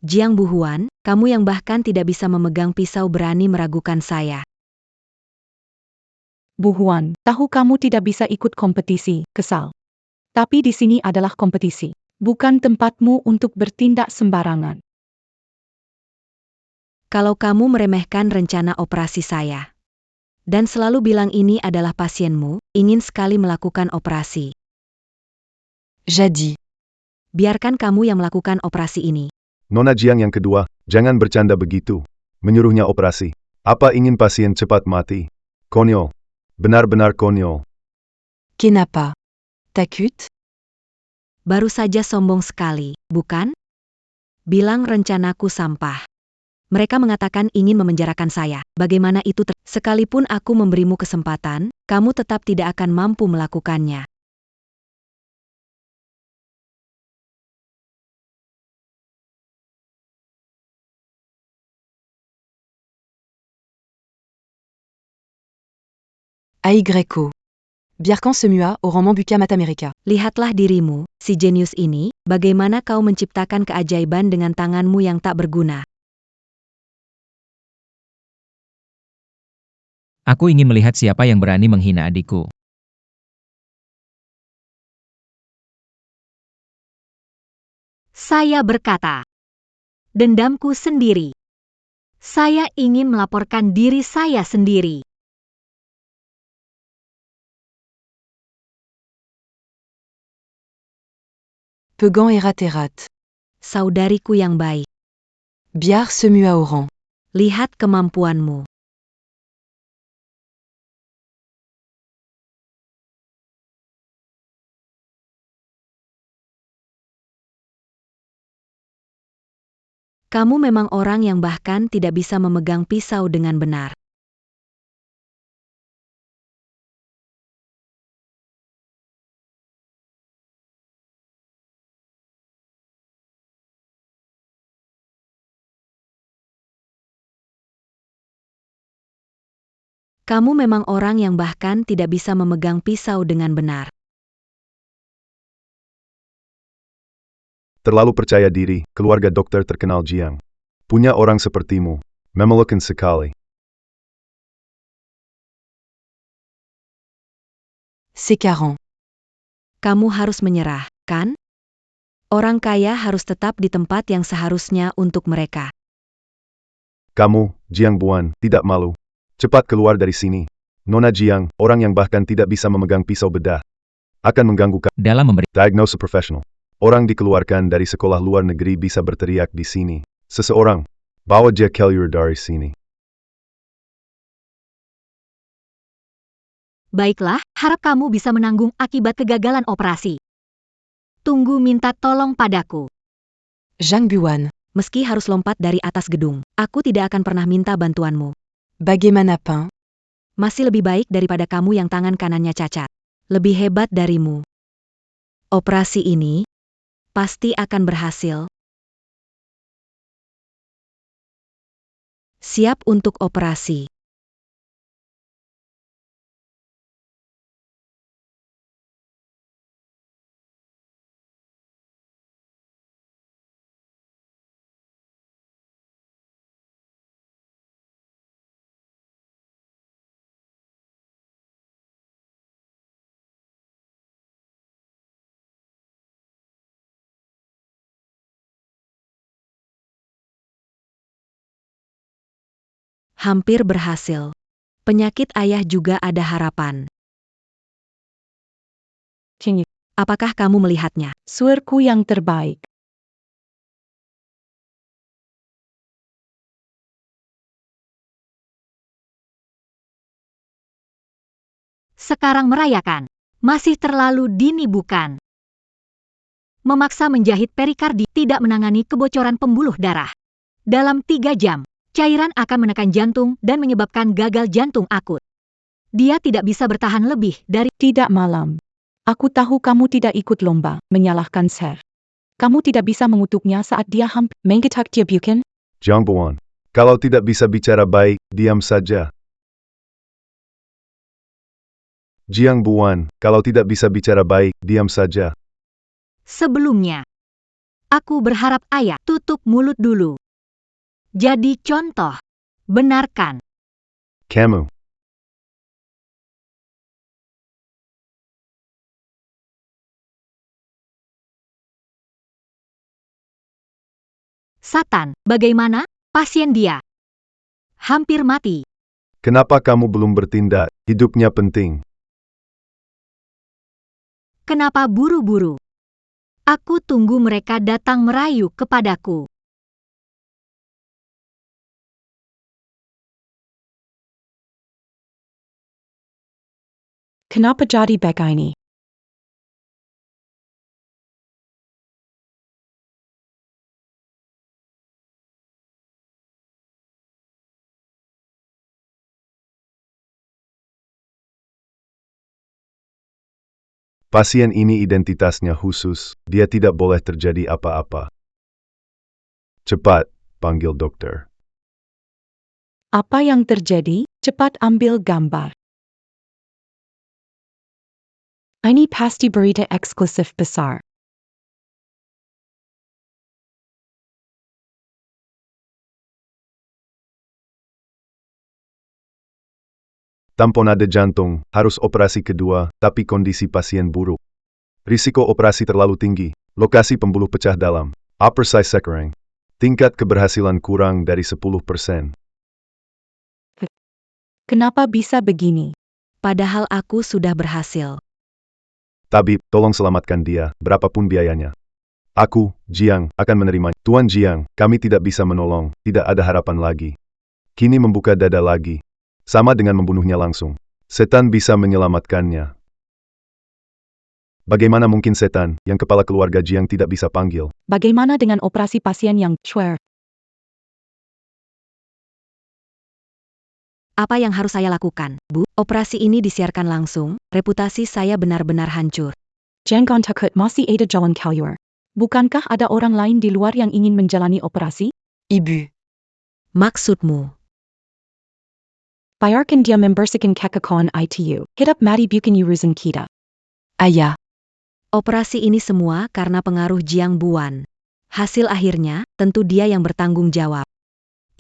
Jiang Buhuan, kamu yang bahkan tidak bisa memegang pisau berani meragukan saya. Bu Huan, tahu kamu tidak bisa ikut kompetisi, kesal. Tapi di sini adalah kompetisi, bukan tempatmu untuk bertindak sembarangan. Kalau kamu meremehkan rencana operasi saya, dan selalu bilang ini adalah pasienmu, ingin sekali melakukan operasi, Jadi. biarkan kamu yang melakukan operasi ini. Nona Jiang yang kedua, jangan bercanda begitu. Menyuruhnya operasi. Apa ingin pasien cepat mati? Konyol. Benar-benar konyol. Kenapa? Takut? Baru saja sombong sekali, bukan? Bilang rencanaku sampah. Mereka mengatakan ingin memenjarakan saya. Bagaimana itu sekalipun aku memberimu kesempatan, kamu tetap tidak akan mampu melakukannya. Aigreco. Birkan semua orang membuka mata mereka. Lihatlah dirimu, si jenius ini, bagaimana kau menciptakan keajaiban dengan tanganmu yang tak berguna. Aku ingin melihat siapa yang berani menghina adikku. Saya berkata. Dendamku sendiri. Saya ingin melaporkan diri saya sendiri. Pegan erat-erat. Saudariku yang baik, Biar semua orang. lihat kemampuanmu. Kamu memang orang yang bahkan tidak bisa memegang pisau dengan benar. Kamu memang orang yang bahkan tidak bisa memegang pisau dengan benar. Terlalu percaya diri, keluarga dokter terkenal Jiang. Punya orang sepertimu. Memalukan sekali. Sekarang. Kamu harus menyerah, kan? Orang kaya harus tetap di tempat yang seharusnya untuk mereka. Kamu, Jiang Buan, tidak malu. Cepat keluar dari sini. Nona Jiang, orang yang bahkan tidak bisa memegang pisau bedah, akan mengganggu Dalam memberi diagnosis profesional. Orang dikeluarkan dari sekolah luar negeri bisa berteriak di sini. Seseorang, bawa dia keluar dari sini. Baiklah, harap kamu bisa menanggung akibat kegagalan operasi. Tunggu minta tolong padaku. Zhang Buan. Meski harus lompat dari atas gedung, aku tidak akan pernah minta bantuanmu. Bagaimanapun. Masih lebih baik daripada kamu yang tangan kanannya cacat. Lebih hebat darimu. Operasi ini pasti akan berhasil. Siap untuk operasi. Hampir berhasil. Penyakit ayah juga ada harapan. Cing, Apakah kamu melihatnya? suarku yang terbaik. Sekarang merayakan. Masih terlalu dini bukan? Memaksa menjahit perikardi tidak menangani kebocoran pembuluh darah. Dalam 3 jam, cairan akan menekan jantung dan menyebabkan gagal jantung akut. Dia tidak bisa bertahan lebih dari Tidak malam. Aku tahu kamu tidak ikut lomba, menyalahkan Sir. Kamu tidak bisa mengutuknya saat dia hampir menggetak dia bukan? Jiang Buan. Kalau tidak bisa bicara baik, diam saja. Jiang Buan, kalau tidak bisa bicara baik, diam saja. sebelumnya. Aku berharap ayah tutup mulut dulu. Jadi contoh. Benarkan. Kamu. Satan, bagaimana? Pasien dia. Hampir mati. Kenapa kamu belum bertindak? Hidupnya penting. Kenapa buru-buru? Aku tunggu mereka datang merayu kepadaku. Kenapa jadi begini? Pasien ini identitasnya khusus, dia tidak boleh terjadi apa-apa. Cepat, panggil dokter. Apa yang terjadi? Cepat ambil gambar. Ini pasti berita eksklusif besar. Tamponade jantung, harus operasi kedua, tapi kondisi pasien buruk. Risiko operasi terlalu tinggi, lokasi pembuluh pecah dalam, upper size sekarang. Tingkat keberhasilan kurang dari 10%. Kenapa bisa begini? Padahal aku sudah berhasil. Tabib, tolong selamatkan dia, berapapun biayanya. Aku, Jiang, akan menerimanya. Tuan Jiang, kami tidak bisa menolong, tidak ada harapan lagi. Kini membuka dada lagi. Sama dengan membunuhnya langsung. Setan bisa menyelamatkannya. Bagaimana mungkin setan, yang kepala keluarga Jiang tidak bisa panggil? Bagaimana dengan operasi pasien yang swear? Apa yang harus saya lakukan, Bu? Operasi ini disiarkan langsung, reputasi saya benar-benar hancur. Jangan takut masih ada jalan keluar. Bukankah ada orang lain di luar yang ingin menjalani operasi? Ibu. Maksudmu? Biarkan dia membersihkan kekacauan ITU. Hidup mati bukan urusan kita. Ayah. Operasi ini semua karena pengaruh Jiang Buan. Hasil akhirnya, tentu dia yang bertanggung jawab.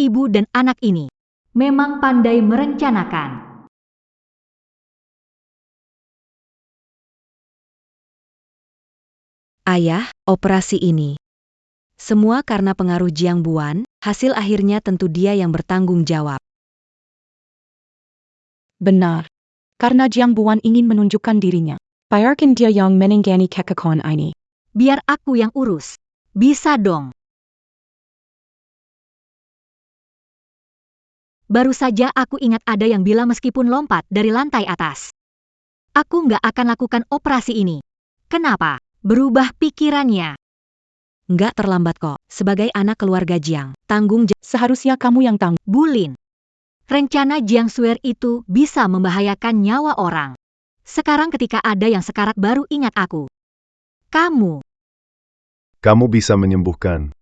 Ibu dan anak ini memang pandai merencanakan. Ayah, operasi ini. Semua karena pengaruh Jiang Buan, hasil akhirnya tentu dia yang bertanggung jawab. Benar. Karena Jiang Buan ingin menunjukkan dirinya. Biarkan dia yang menangani kekacauan ini. Biar aku yang urus. Bisa dong. Baru saja aku ingat ada yang bilang meskipun lompat dari lantai atas. Aku nggak akan lakukan operasi ini. Kenapa? Berubah pikirannya. Nggak terlambat kok, sebagai anak keluarga Jiang, tanggung jawab. Seharusnya kamu yang tanggung. Bulin. Rencana Jiang Suer itu bisa membahayakan nyawa orang. Sekarang ketika ada yang sekarat baru ingat aku. Kamu. Kamu bisa menyembuhkan.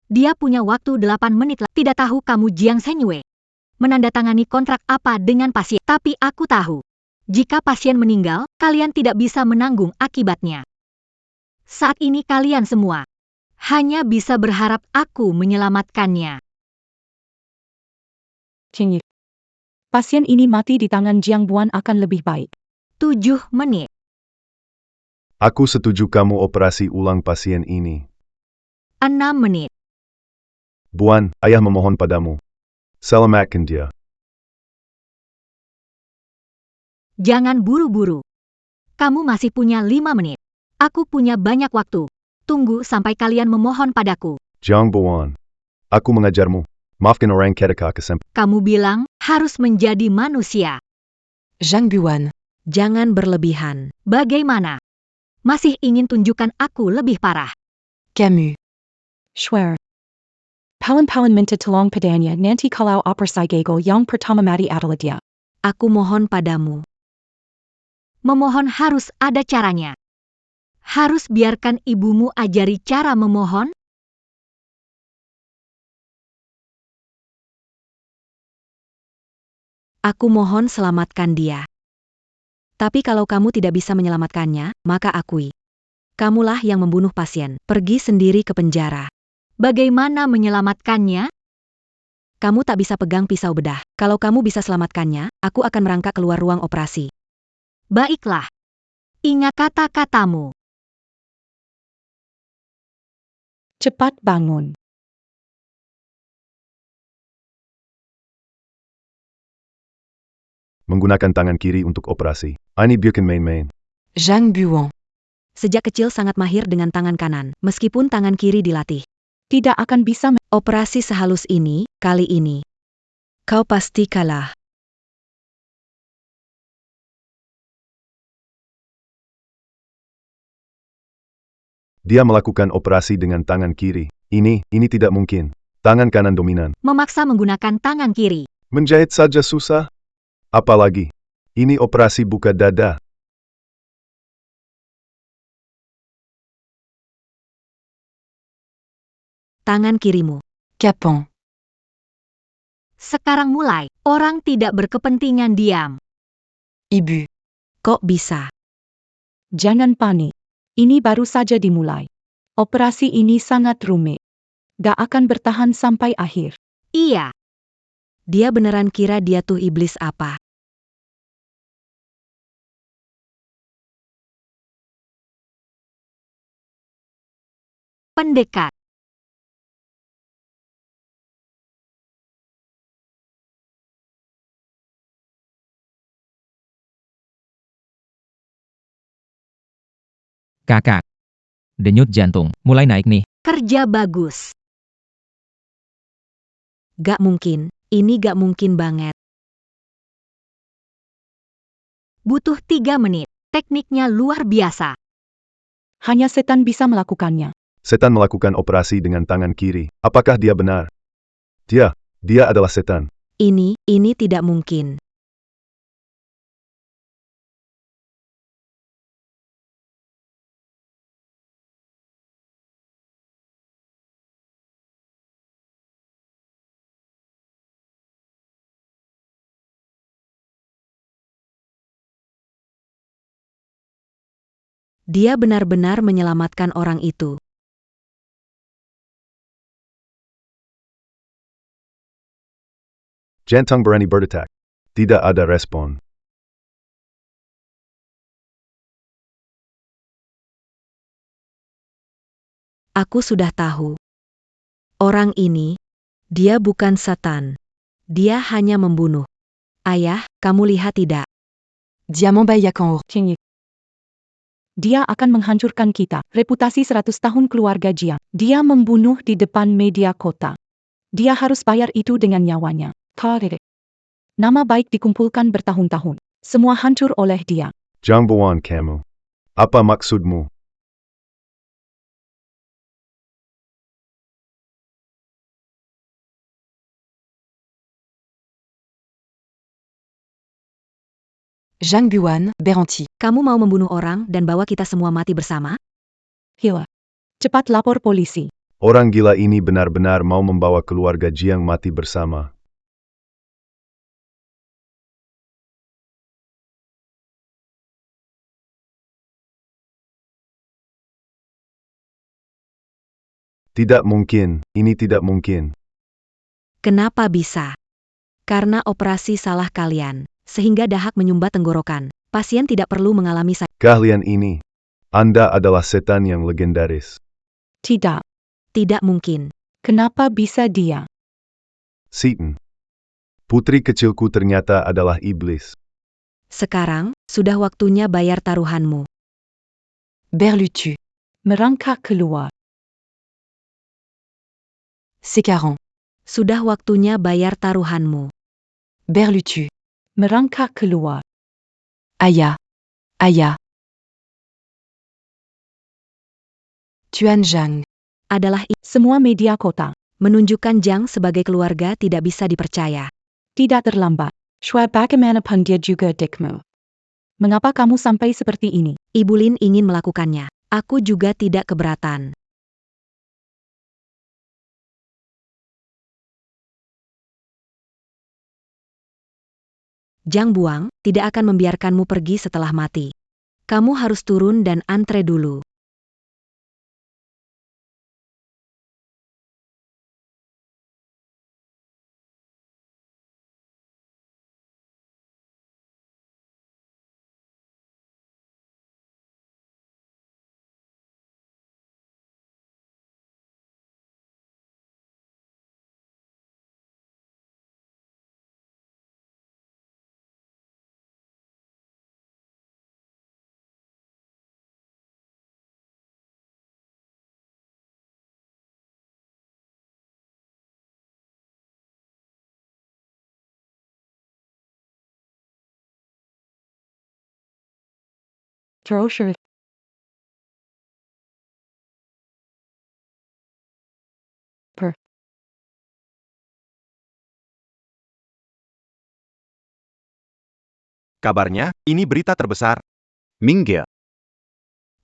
Dia punya waktu 8 menit. Tidak tahu kamu Jiang Senyue. Menandatangani kontrak apa dengan pasien. Tapi aku tahu. Jika pasien meninggal, kalian tidak bisa menanggung akibatnya. Saat ini kalian semua hanya bisa berharap aku menyelamatkannya. Cingir. Pasien ini mati di tangan Jiang Buan akan lebih baik. 7 menit. Aku setuju kamu operasi ulang pasien ini. 6 menit. Buan, ayah memohon padamu. Selamatkan dia. Jangan buru-buru. Kamu masih punya 5 menit. Aku punya banyak waktu. Tunggu sampai kalian memohon padaku. Jiang Buan. Aku mengajarmu. Maafkan orang ketika kesempatan. Kamu bilang harus menjadi manusia. Zhang Buan. Jangan berlebihan. Bagaimana? Masih ingin tunjukkan aku lebih parah? Camus. Schwer. Pawan minta tolong padanya nanti kalau operasi gagal yang pertama mati adalah dia. Aku mohon padamu. Memohon harus ada caranya. Harus biarkan ibumu ajari cara memohon? Aku mohon selamatkan dia. Tapi kalau kamu tidak bisa menyelamatkannya, maka akui. Kamulah yang membunuh pasien. Pergi sendiri ke penjara. Bagaimana menyelamatkannya? Kamu tak bisa pegang pisau bedah. Kalau kamu bisa selamatkannya, aku akan merangkak keluar ruang operasi. Baiklah. Ingat kata-katamu. Cepat bangun. Menggunakan tangan kiri untuk operasi. Ini bukan main-main. Zhang Buan. Sejak kecil sangat mahir dengan tangan kanan, meskipun tangan kiri dilatih. Tidak akan bisa Operasi sehalus ini, kali ini. Kau pasti kalah. Dia melakukan operasi dengan tangan kiri. Ini tidak mungkin. Tangan kanan dominan. Memaksa menggunakan tangan kiri. Menjahit saja susah. Apalagi. Ini operasi buka dada. Tangan kirimu. Capon. Sekarang mulai. Orang tidak berkepentingan diam. Ibu. Kok bisa? Jangan panik. Ini baru saja dimulai. Operasi ini sangat rumit. Gak akan bertahan sampai akhir. Iya. Dia beneran kira dia tuh iblis apa? Pendekat. Kakak. Denyut jantung. Mulai naik nih. Kerja bagus. Gak mungkin. Ini gak mungkin banget. Butuh 3 menit. Tekniknya luar biasa. Hanya setan bisa melakukannya. Setan melakukan operasi dengan tangan kiri. Apakah dia benar? Dia adalah setan. Ini tidak mungkin. Dia benar-benar menyelamatkan orang itu. Jantung berani berdetak. Tidak ada respon. Aku sudah tahu. Orang ini, dia bukan setan. Dia hanya membunuh. Ayah, kamu lihat tidak? Diamant Bayakan. Tinggi. Dia akan menghancurkan kita. Reputasi 100 tahun keluarga Jiang. Dia membunuh di depan media kota. Dia harus bayar itu dengan nyawanya. Tarik. Nama baik dikumpulkan bertahun-tahun. Semua hancur oleh dia. Jiang Buan kamu. Apa maksudmu? Zhang Buan, Beranti. Kamu mau membunuh orang dan bawa kita semua mati bersama? Hila. Cepat lapor polisi. Orang gila ini benar-benar mau membawa keluarga Jiang mati bersama. Tidak mungkin. Ini tidak mungkin. Kenapa bisa? Karena operasi salah kalian, sehingga dahak menyumbat tenggorokan. Pasien tidak perlu mengalami sakit. Keahlian ini. Anda adalah setan yang legendaris. Tidak. Tidak mungkin. Kenapa bisa dia? Setan. Putri kecilku ternyata adalah iblis. Sekarang, sudah waktunya bayar taruhanmu. Berlutu. Merangkak keluar. Sécarant. Sudah waktunya bayar taruhanmu. Berlutu. Merangkak keluar. Aya. Aya. Tuan Zhang. Adalah Semua media kota. menunjukkan Zhang sebagai keluarga tidak bisa dipercaya. Tidak terlambat. Shua bagaimanapun dia juga adikmu. Mengapa kamu sampai seperti ini? Ibu Lin ingin melakukannya. Aku juga tidak keberatan. Zhang Buang tidak akan membiarkanmu pergi setelah mati. Kamu harus turun dan antre dulu. Terus. Kabarnya, ini berita terbesar. Minggir.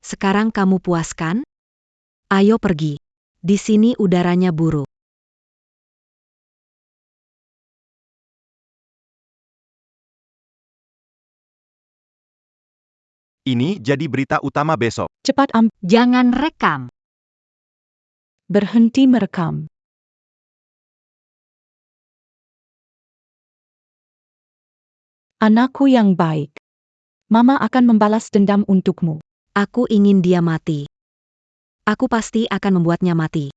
Sekarang kamu puaskan? Ayo pergi. Di sini udaranya buruk. Ini jadi berita utama besok. Cepat Jangan rekam. berhenti merekam. Anakku yang baik. Mama akan membalas dendam untukmu. Aku ingin dia mati. Aku pasti akan membuatnya mati.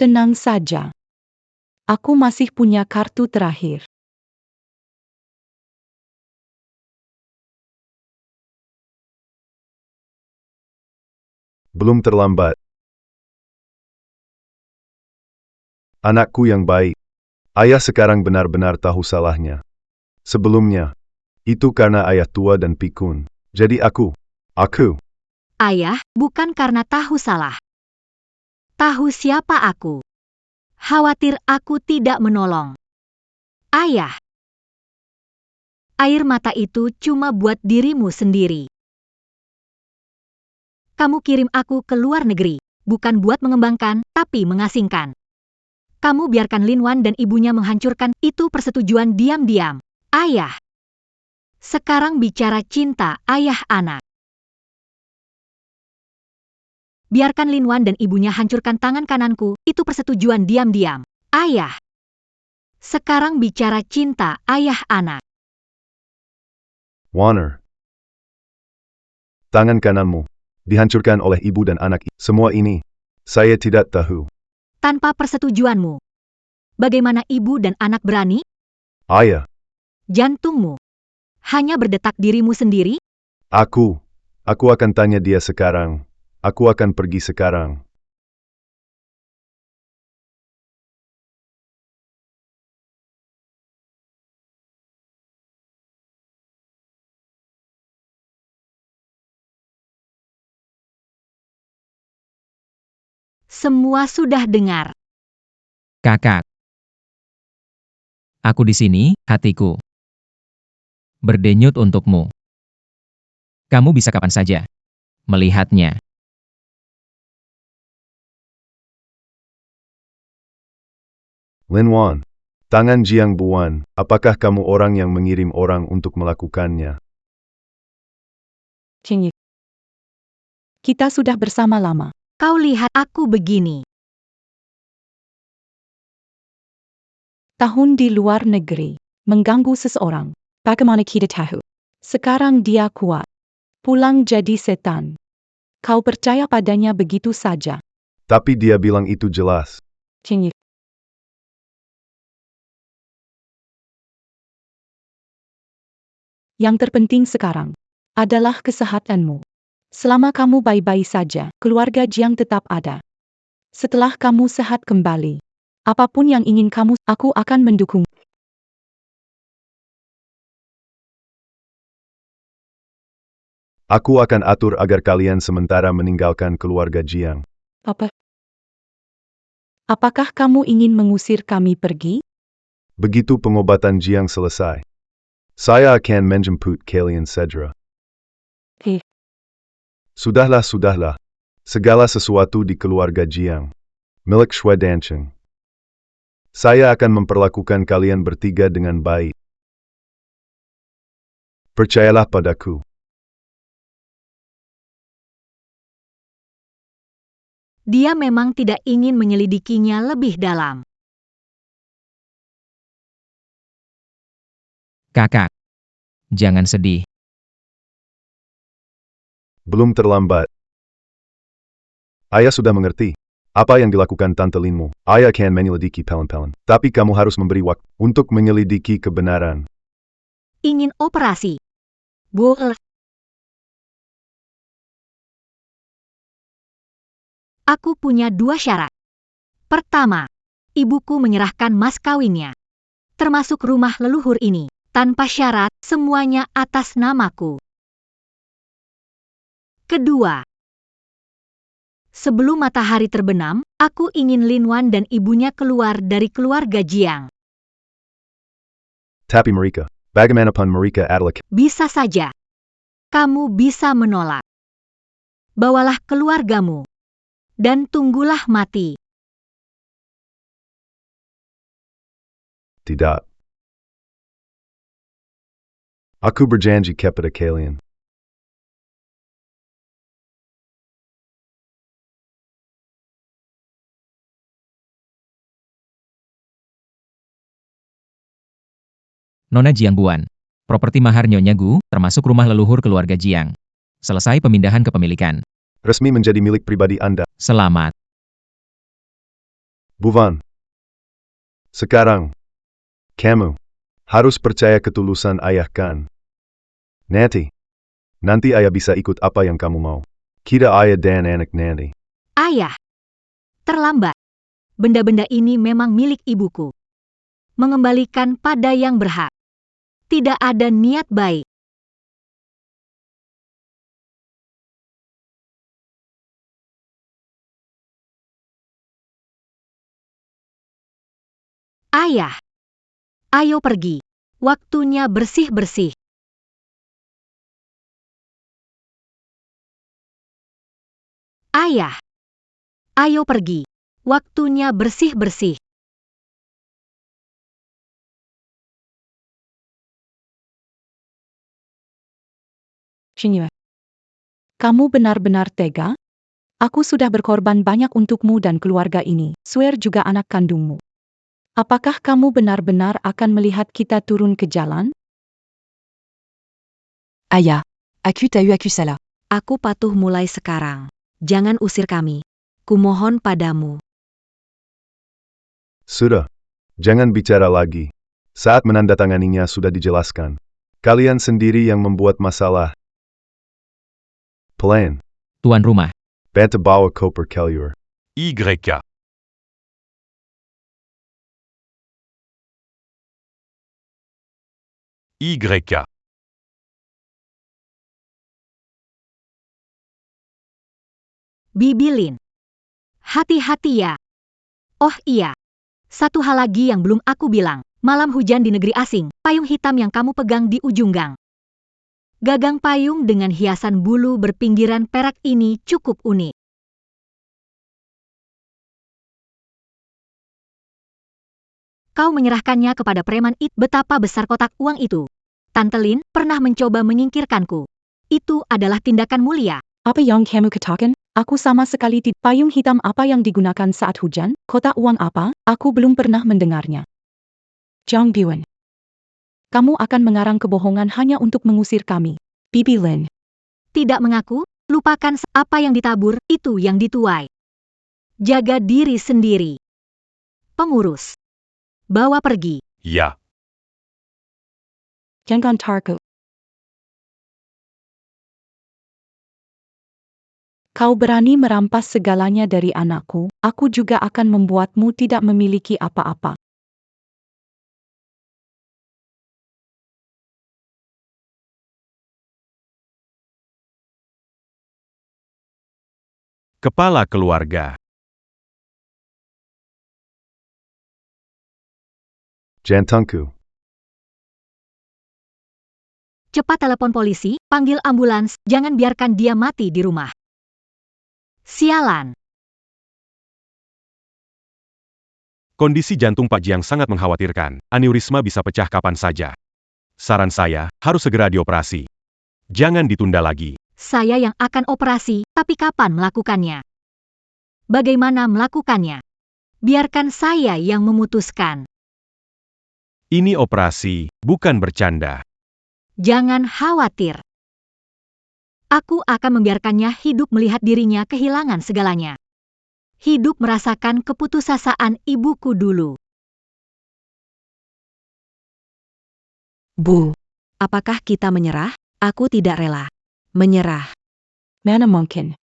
Tenang saja. Aku masih punya kartu terakhir. Belum terlambat. Anakku yang baik. Ayah sekarang benar-benar tahu salahnya. Sebelumnya, itu karena ayah tua dan pikun. Jadi aku. Ayah, bukan karena tahu salah. Tahu siapa aku. Khawatir aku tidak menolong. Ayah. Air mata itu cuma buat dirimu sendiri. Kamu kirim aku ke luar negeri, bukan buat mengembangkan, tapi mengasingkan. Kamu biarkan Lin Wan dan ibunya menghancurkan, itu persetujuan diam-diam. Ayah. Sekarang bicara cinta ayah anak. Biarkan Lin Wan dan ibunya hancurkan tangan kananku, itu persetujuan diam-diam. Ayah. Sekarang bicara cinta ayah anak. Warner. Tangan kananmu. Dihancurkan oleh ibu dan anak. Semua ini. Saya tidak tahu. Tanpa persetujuanmu. Bagaimana ibu dan anak berani? Ayah. Jantungmu. Hanya berdetak dirimu sendiri? Aku akan tanya dia sekarang. Aku akan pergi sekarang. Semua sudah dengar. Kakak. Aku di sini, hatiku. Berdenyut untukmu. Kamu bisa kapan saja melihatnya. Lin Wan. Tangan Jiang Buan. Apakah kamu orang yang mengirim orang untuk melakukannya? Cingik. Kita sudah bersama lama. Kau lihat aku begini. Tahun di luar negeri. Mengganggu seseorang. Bagaimana kita tahu? Sekarang dia kuat. Pulang jadi setan. Kau percaya padanya begitu saja. Tapi dia bilang itu jelas. Cingik. Yang terpenting sekarang adalah kesehatanmu. Selama kamu baik-baik saja, keluarga Jiang tetap ada. Setelah kamu sehat kembali, apapun yang ingin kamu, aku akan mendukung. Aku akan atur agar kalian sementara meninggalkan keluarga Jiang. Apa? Apakah kamu ingin mengusir kami pergi? Begitu pengobatan Jiang selesai, saya akan menjemput kalian segera. Sudahlah. Segala sesuatu di keluarga Jiang milik Shui Dancheng. Saya akan memperlakukan kalian bertiga dengan baik. Percayalah padaku. Dia memang tidak ingin menyelidikinya lebih dalam. Kakak, jangan sedih. Belum terlambat. Ayah sudah mengerti apa yang dilakukan Tante Linmu. Ayah akan menyelidiki pelan-pelan. Tapi kamu harus memberi waktu untuk menyelidiki kebenaran. Ingin operasi. Boleh. Aku punya 2 syarat. Pertama, ibuku menyerahkan mas kawinnya, termasuk rumah leluhur ini, tanpa syarat, semuanya atas namaku. Kedua, sebelum matahari terbenam, aku ingin Lin Wan dan ibunya keluar dari keluarga Jiang. Tapi mereka, bagaimanapun mereka adalah Bisa saja. Kamu bisa menolak. Bawalah keluargamu. Dan tunggulah mati. tidak. Aku berjanji kepada kalian. Nona Jiang Buan. Properti mahar Nyonya Gu, termasuk rumah leluhur keluarga Jiang. Selesai pemindahan kepemilikan. Resmi menjadi milik pribadi Anda. Selamat. Buvan. Sekarang, kamu harus percaya ketulusan ayah kan. Nanti ayah bisa ikut apa yang kamu mau. Kita ayah dan anak nanti. Ayah. Terlambat. Benda-benda ini memang milik ibuku. Mengembalikan pada yang berhak. Tidak ada niat baik. Ayah. Ayo pergi. Waktunya bersih-bersih. Ayah. Ayo pergi. Waktunya bersih-bersih. Xingyue. Kamu benar-benar tega? Aku sudah berkorban banyak untukmu dan keluarga ini, Swear juga anak kandungmu. Apakah kamu benar-benar akan melihat kita turun ke jalan? Aya. Aku salah. Aku patuh mulai sekarang. Jangan usir kami. Kumohon padamu. Sudah. Jangan bicara lagi. Saat menandatanganinya sudah dijelaskan. Kalian sendiri yang membuat masalah. Plan. Tuan rumah. Banta bawa koper kelur. YK. YK. Bibi Lin. Hati-hati ya. Oh iya. Satu hal lagi yang belum aku bilang. Malam hujan di negeri asing, payung hitam yang kamu pegang di ujung gang. Gagang payung dengan hiasan bulu berpinggiran perak ini cukup unik. Kau menyerahkannya kepada preman itu. Betapa besar kotak uang itu. Tante Lin pernah mencoba menyingkirkanku. Itu adalah tindakan mulia. Apa yang kamu katakan? Aku sama sekali tidak. Payung hitam apa yang digunakan saat hujan? Kotak uang apa? Aku belum pernah mendengarnya. Jiang Buan. Kamu akan mengarang kebohongan hanya untuk mengusir kami. Bibi Lin. Tidak mengaku, lupakan apa yang ditabur, itu yang dituai. Jaga diri sendiri. Pengurus. Bawa pergi. Ya. Jangan takut. Kau berani merampas segalanya dari anakku, aku juga akan membuatmu tidak memiliki apa-apa. Kepala keluarga. Jantungku. Cepat telepon polisi, panggil ambulans, jangan biarkan dia mati di rumah. Sialan. Kondisi jantung Pak Jiang sangat mengkhawatirkan. Aneurisma bisa pecah kapan saja. Saran saya, harus segera dioperasi. Jangan ditunda lagi. Saya yang akan operasi, tapi kapan melakukannya? Bagaimana melakukannya? Biarkan saya yang memutuskan. Ini operasi, bukan bercanda. Jangan khawatir. Aku akan membiarkannya hidup melihat dirinya kehilangan segalanya. Hidup merasakan keputusasaan ibuku dulu. Bu, apakah kita menyerah? Aku tidak rela. Menyerah. Mana mungkin.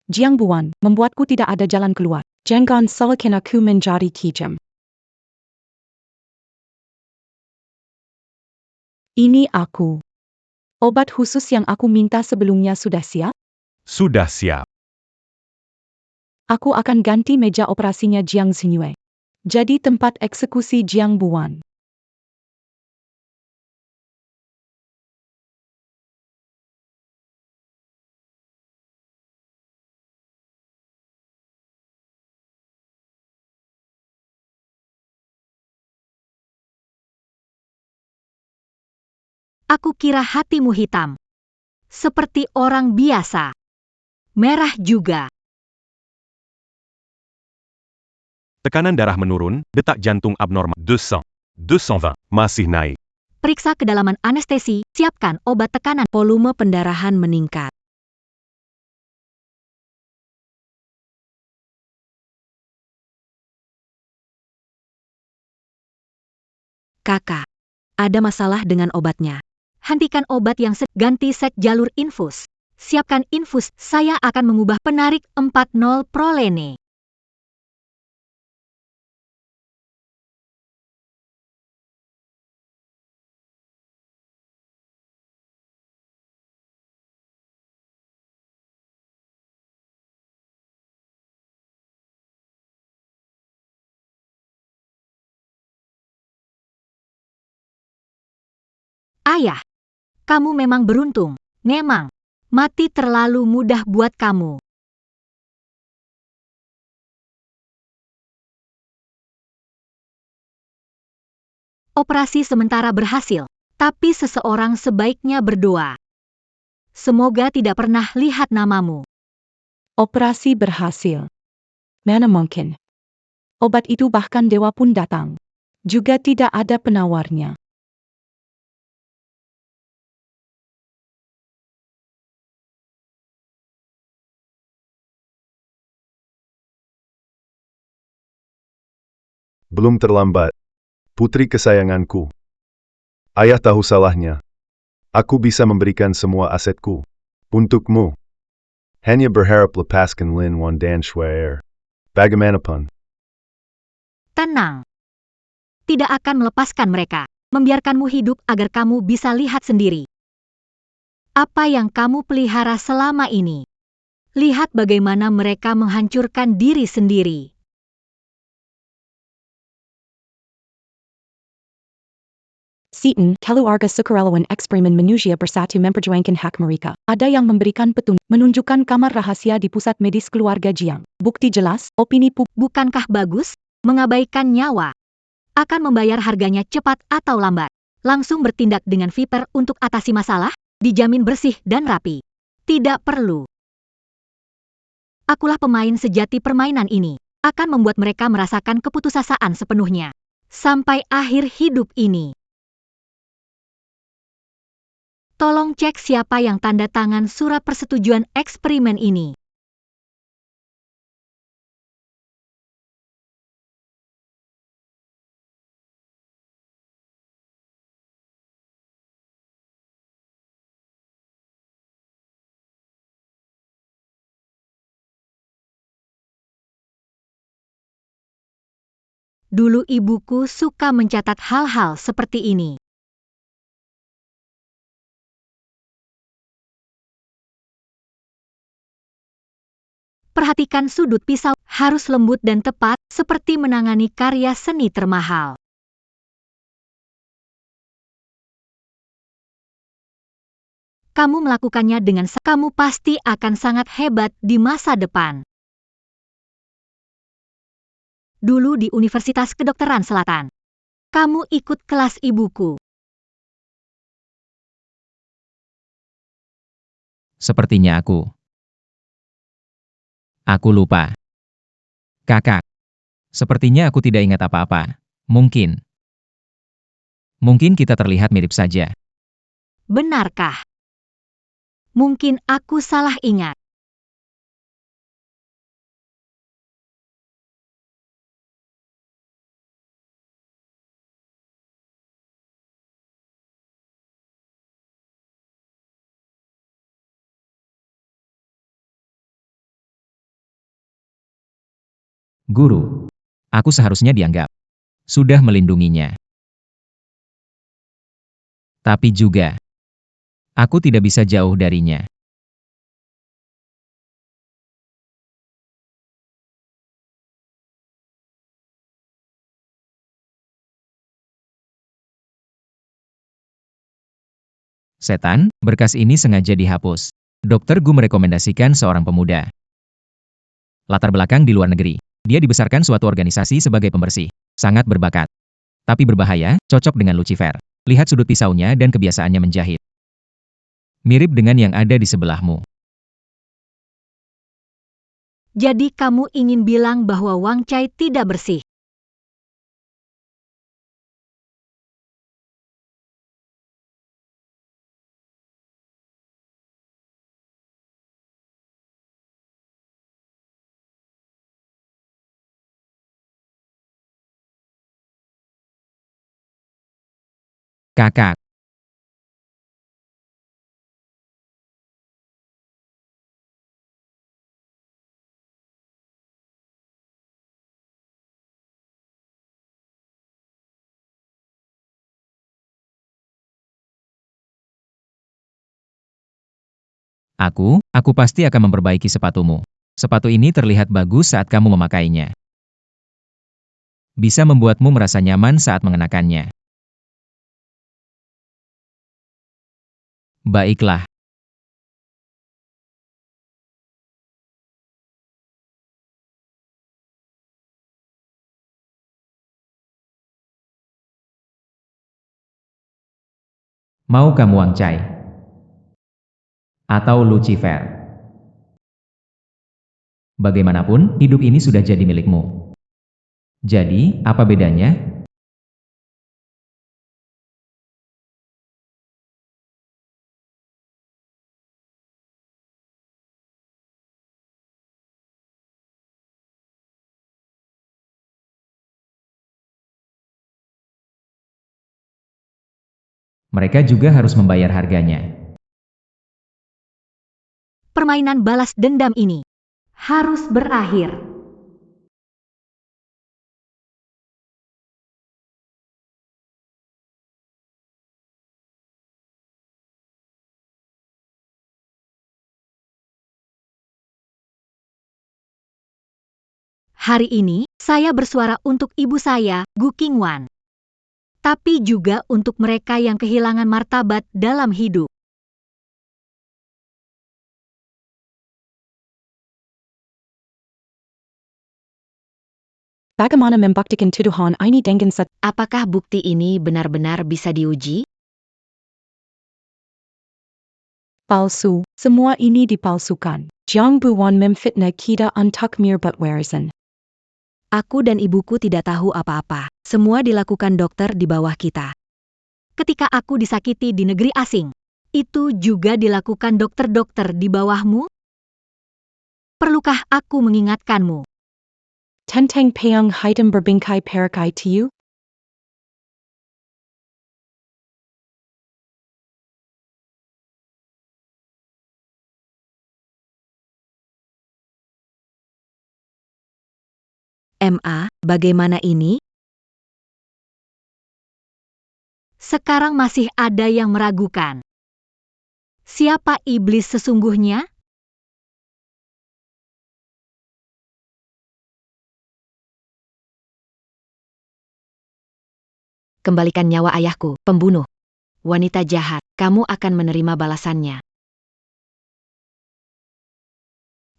Jiang Buan, membuatku tidak ada jalan keluar. Jangan salahkan aku menjadi kejam. Ini aku. Obat khusus yang aku minta sebelumnya sudah siap? Sudah siap. Aku akan ganti meja operasinya Jiang Xingyue. Jadi tempat eksekusi Jiang Buan. Aku kira hatimu hitam. Seperti orang biasa. Merah juga. Tekanan darah menurun, detak jantung abnormal 200, 220, masih naik. Periksa kedalaman anestesi, siapkan obat tekanan. Volume pendarahan meningkat. Kakak, ada masalah dengan obatnya. Hentikan obat yang ganti set jalur infus. Siapkan infus, saya akan mengubah penarik 40 prolene. Ayah, kamu memang beruntung. Memang, mati terlalu mudah buat kamu. Operasi sementara berhasil, tapi seseorang sebaiknya berdoa. Semoga tidak pernah lihat namamu. Operasi berhasil. Mana mungkin. Obat itu bahkan dewa pun datang. Juga tidak ada penawarnya. Belum terlambat. Putri kesayanganku. Ayah tahu salahnya. Aku bisa memberikan semua asetku. Untukmu. Hanya berharap lepaskan Lin Wan dan Shuair. Bagaimanapun. Tenang. Tidak akan melepaskan mereka. Membiarkanmu hidup agar kamu bisa lihat sendiri. Apa yang kamu pelihara selama ini. Lihat bagaimana mereka menghancurkan diri sendiri. Seaton, keluarga sukarelawan eksperimen manusia bersatu memperjuangkan hak mereka. Ada yang memberikan petunjuk, menunjukkan kamar rahasia di pusat medis keluarga Jiang. Bukti jelas, opini publik. Bukankah bagus? Mengabaikan nyawa. Akan membayar harganya cepat atau lambat. Langsung bertindak dengan Viper untuk atasi masalah, dijamin bersih dan rapi. Tidak perlu. Akulah pemain sejati permainan ini. Akan membuat mereka merasakan keputusasaan sepenuhnya. Sampai akhir hidup ini. Tolong cek siapa yang tanda tangan surat persetujuan eksperimen ini. Dulu ibuku suka mencatat hal-hal seperti ini. Perhatikan sudut pisau, harus lembut dan tepat, seperti menangani karya seni termahal. Kamu melakukannya dengan kamu pasti akan sangat hebat di masa depan. Dulu di Universitas Kedokteran Selatan, kamu ikut kelas ibuku. Sepertinya aku. Aku lupa. Kakak. Sepertinya aku tidak ingat apa-apa. Mungkin. Mungkin kita terlihat mirip saja. Benarkah? Mungkin aku salah ingat. Guru. Aku seharusnya dianggap. Sudah melindunginya. Tapi juga. Aku tidak bisa jauh darinya. Setan, berkas ini sengaja dihapus. Dokter Gu merekomendasikan seorang pemuda. Latar belakang di luar negeri. Dia dibesarkan suatu organisasi sebagai pembersih. Sangat berbakat. Tapi berbahaya, cocok dengan Lucifer. Lihat sudut pisaunya dan kebiasaannya menjahit. Mirip dengan yang ada di sebelahmu. Jadi kamu ingin bilang bahwa Wang Chai tidak bersih? Kakak. Aku pasti akan memperbaiki sepatumu. Sepatu ini terlihat bagus saat kamu memakainya. Bisa membuatmu merasa nyaman saat mengenakannya. Baiklah. Mau kamu Wang Chai? Atau Lucifer? Bagaimanapun, hidup ini sudah jadi milikmu. Jadi, apa bedanya? Mereka juga harus membayar harganya. Permainan balas dendam ini harus berakhir. Hari ini, saya bersuara untuk ibu saya, Gu Qingwan. Tapi juga untuk mereka yang kehilangan martabat dalam hidup. Bagaimana membuktikan tuduhan ini dengan Apakah bukti ini benar-benar bisa diuji? palsu? Semua ini dipalsukan. Jiang Buwan memfitnah kita untuk mirbatwarisan. Aku dan ibuku tidak tahu apa-apa. Semua dilakukan dokter di bawah kita. Ketika aku disakiti di negeri asing, itu juga dilakukan dokter-dokter di bawahmu? Perlukah aku mengingatkanmu? Tentang payung hitam berbingkai perikai tiu? MA, bagaimana ini? Sekarang masih ada yang meragukan. Siapa iblis sesungguhnya? Kembalikan nyawa ayahku, pembunuh. Wanita jahat, kamu akan menerima balasannya.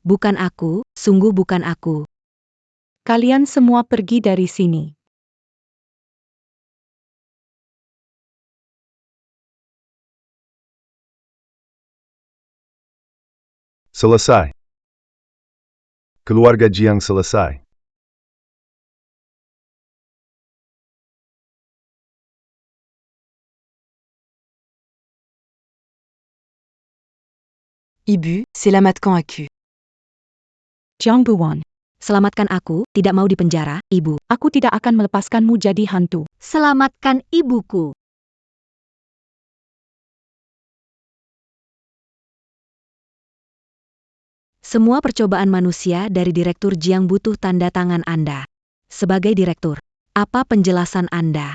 Bukan aku, sungguh bukan aku. Kalian semua pergi dari sini. Selesai. Keluarga Jiang selesai. Ibu, c'est la Matkan Aku. Jiang Buwan, Selamatkan aku, tidak mau dipenjara, ibu. aku tidak akan melepaskanmu jadi hantu. Selamatkan ibuku. Semua percobaan manusia dari Direktur Jiang butuh tanda tangan Anda. Sebagai direktur, apa penjelasan Anda?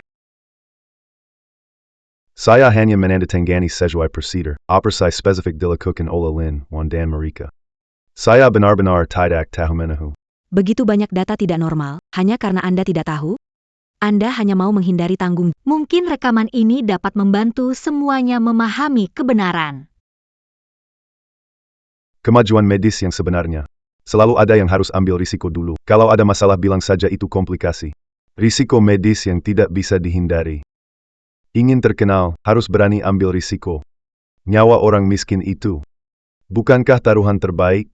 Saya hanya menandatangani sesuai prosedur. Operasi spesifik dilakukan oleh Lin, Wan dan mereka. Saya benar-benar tidak tahu menahu. Begitu banyak data tidak normal, hanya karena Anda tidak tahu? Anda hanya mau menghindari tanggung. Mungkin rekaman ini dapat membantu semuanya memahami kebenaran. Kemajuan medis yang sebenarnya. Selalu ada yang harus ambil risiko dulu. Kalau ada masalah bilang saja itu komplikasi. Risiko medis yang tidak bisa dihindari. Ingin terkenal, harus berani ambil risiko. Nyawa orang miskin itu. Bukankah taruhan terbaik?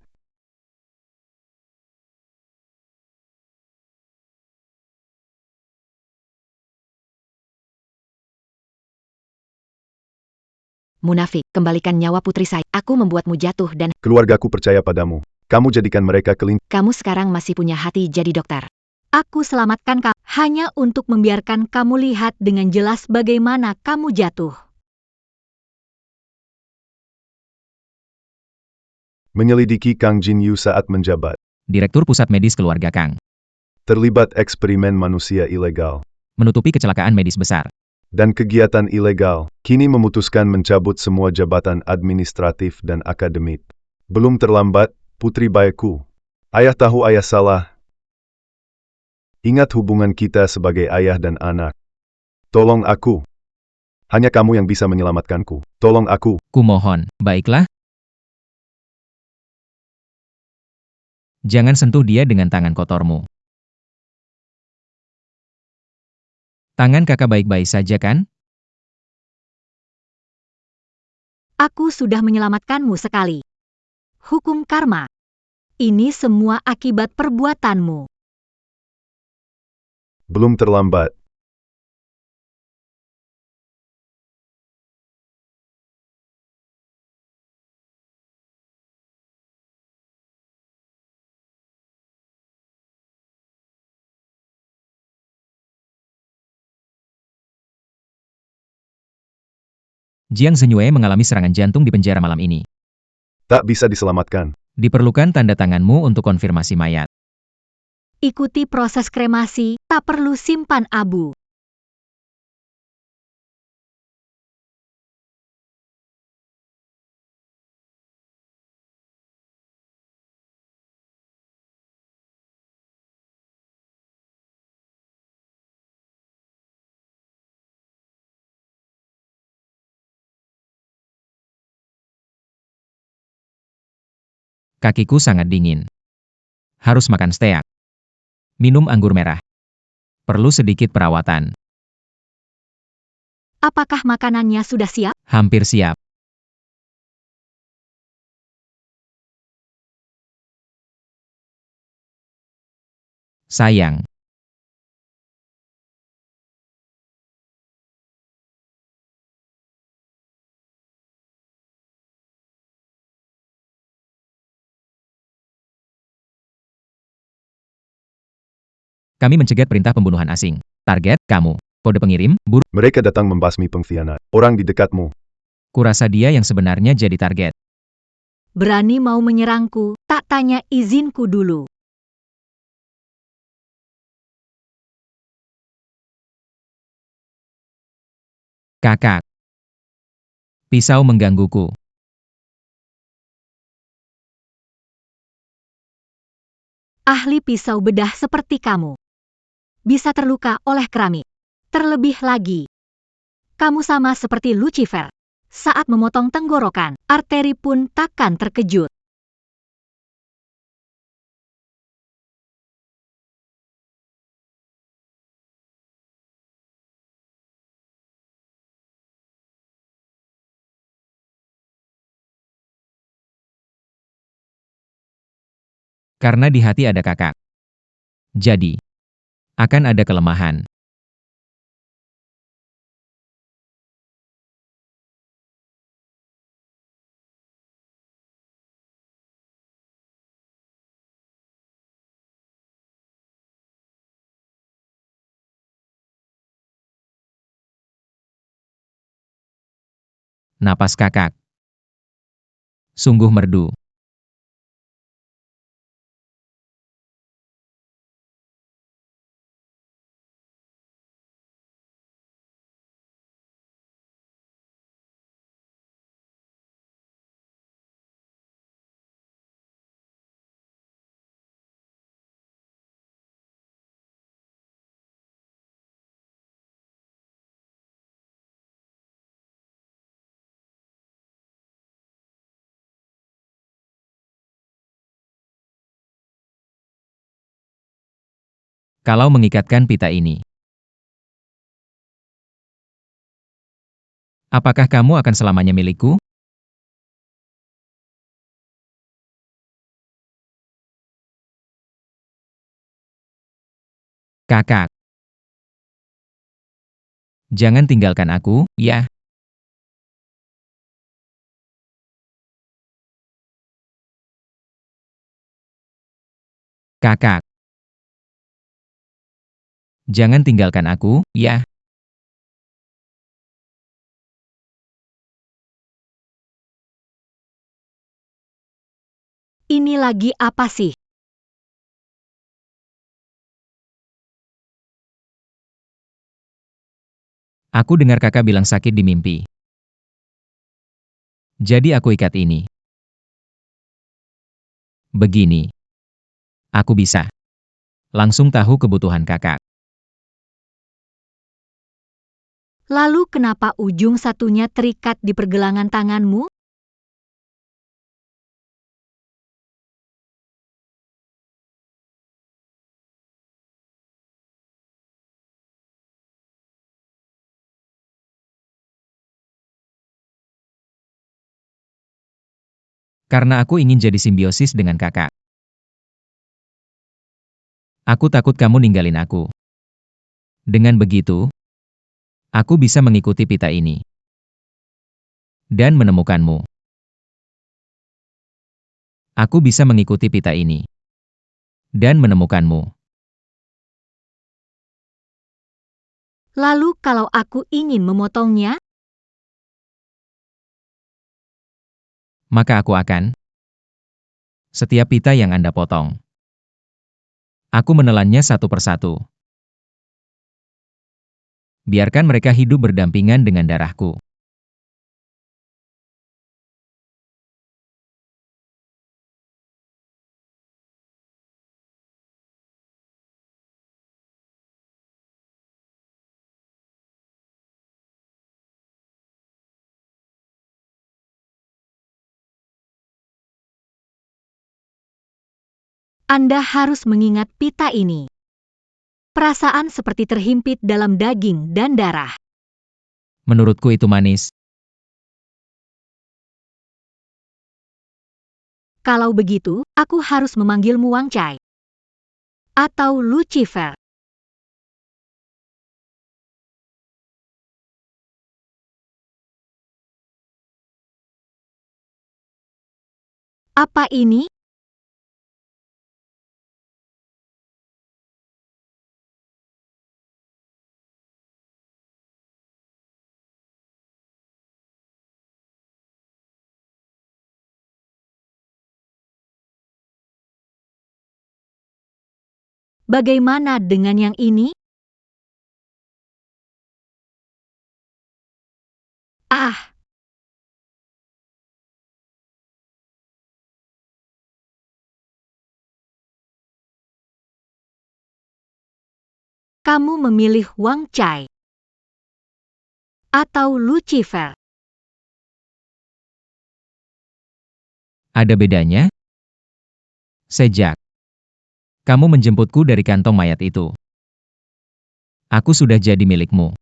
Munafik, kembalikan nyawa putri saya. Aku membuatmu jatuh dan Keluargaku percaya padamu. Kamu jadikan mereka kamu sekarang masih punya hati jadi dokter. Aku selamatkan kamu hanya untuk membiarkan kamu lihat dengan jelas bagaimana kamu jatuh. menyelidiki Kang Jin Yu saat menjabat. Direktur Pusat Medis Keluarga Kang. Terlibat eksperimen manusia ilegal. Menutupi kecelakaan medis besar. Dan kegiatan ilegal, kini memutuskan mencabut semua jabatan administratif dan akademik. Belum terlambat, putri bayiku. Ayah tahu ayah salah. Ingat hubungan kita sebagai ayah dan anak. Tolong aku. Hanya kamu yang bisa menyelamatkanku. Tolong aku. Kumohon, baiklah. Jangan sentuh dia dengan tangan kotormu. Tangan kakak baik-baik saja kan? Aku sudah menyelamatkanmu sekali. Hukum karma. Ini semua akibat perbuatanmu. Belum terlambat. Jiang Zenyue mengalami serangan jantung di penjara malam ini. Tak bisa diselamatkan. Diperlukan tanda tanganmu untuk konfirmasi mayat. Ikuti proses kremasi, tak perlu simpan abu. Kakiku sangat dingin. Harus makan steak. Minum anggur merah. Perlu sedikit perawatan. Apakah makanannya sudah siap? Hampir siap. Sayang. Kami mencegat perintah pembunuhan asing. Target, kamu. Kode pengirim, buruk. Mereka datang membasmi pengkhianat. Orang di dekatmu. Kurasa dia yang sebenarnya jadi target. Berani mau menyerangku, tak tanya izinku dulu. Kakak. Pisau menggangguku. Ahli pisau bedah seperti kamu bisa terluka oleh keramik. Terlebih lagi, kamu sama seperti Lucifer. Saat memotong tenggorokan, arteri pun takkan terkejut. Karena di hati ada kakak. Jadi, akan ada kelemahan. Napas kakak. Sungguh merdu. Kalau mengikatkan pita ini, apakah kamu akan selamanya milikku? Kakak. Jangan tinggalkan aku, ya. Kakak. Jangan tinggalkan aku, ya. Ini lagi apa sih? Aku dengar kakak bilang sakit di mimpi. Jadi aku ikat ini. Begini. Aku bisa langsung tahu kebutuhan kakak. Lalu kenapa ujung satunya terikat di pergelangan tanganmu? Karena aku ingin jadi simbiosis dengan kakak. Aku takut kamu ninggalin aku. Dengan begitu, aku bisa mengikuti pita ini. Dan menemukanmu. Aku bisa mengikuti pita ini. Dan menemukanmu. Lalu kalau aku ingin memotongnya, Maka aku akan setiap pita yang Anda potong. Aku menelannya satu persatu. Biarkan mereka hidup berdampingan dengan darahku. Anda harus mengingat pita ini. Perasaan seperti terhimpit dalam daging dan darah. Menurutku itu manis. Kalau begitu, aku harus memanggilmu Wang Chai. Atau Lucifer. Apa ini? Bagaimana dengan yang ini? Ah, kamu memilih Wang Chai atau Lucifer. Ada bedanya? Sejak kamu menjemputku dari kantong mayat itu, aku sudah jadi milikmu.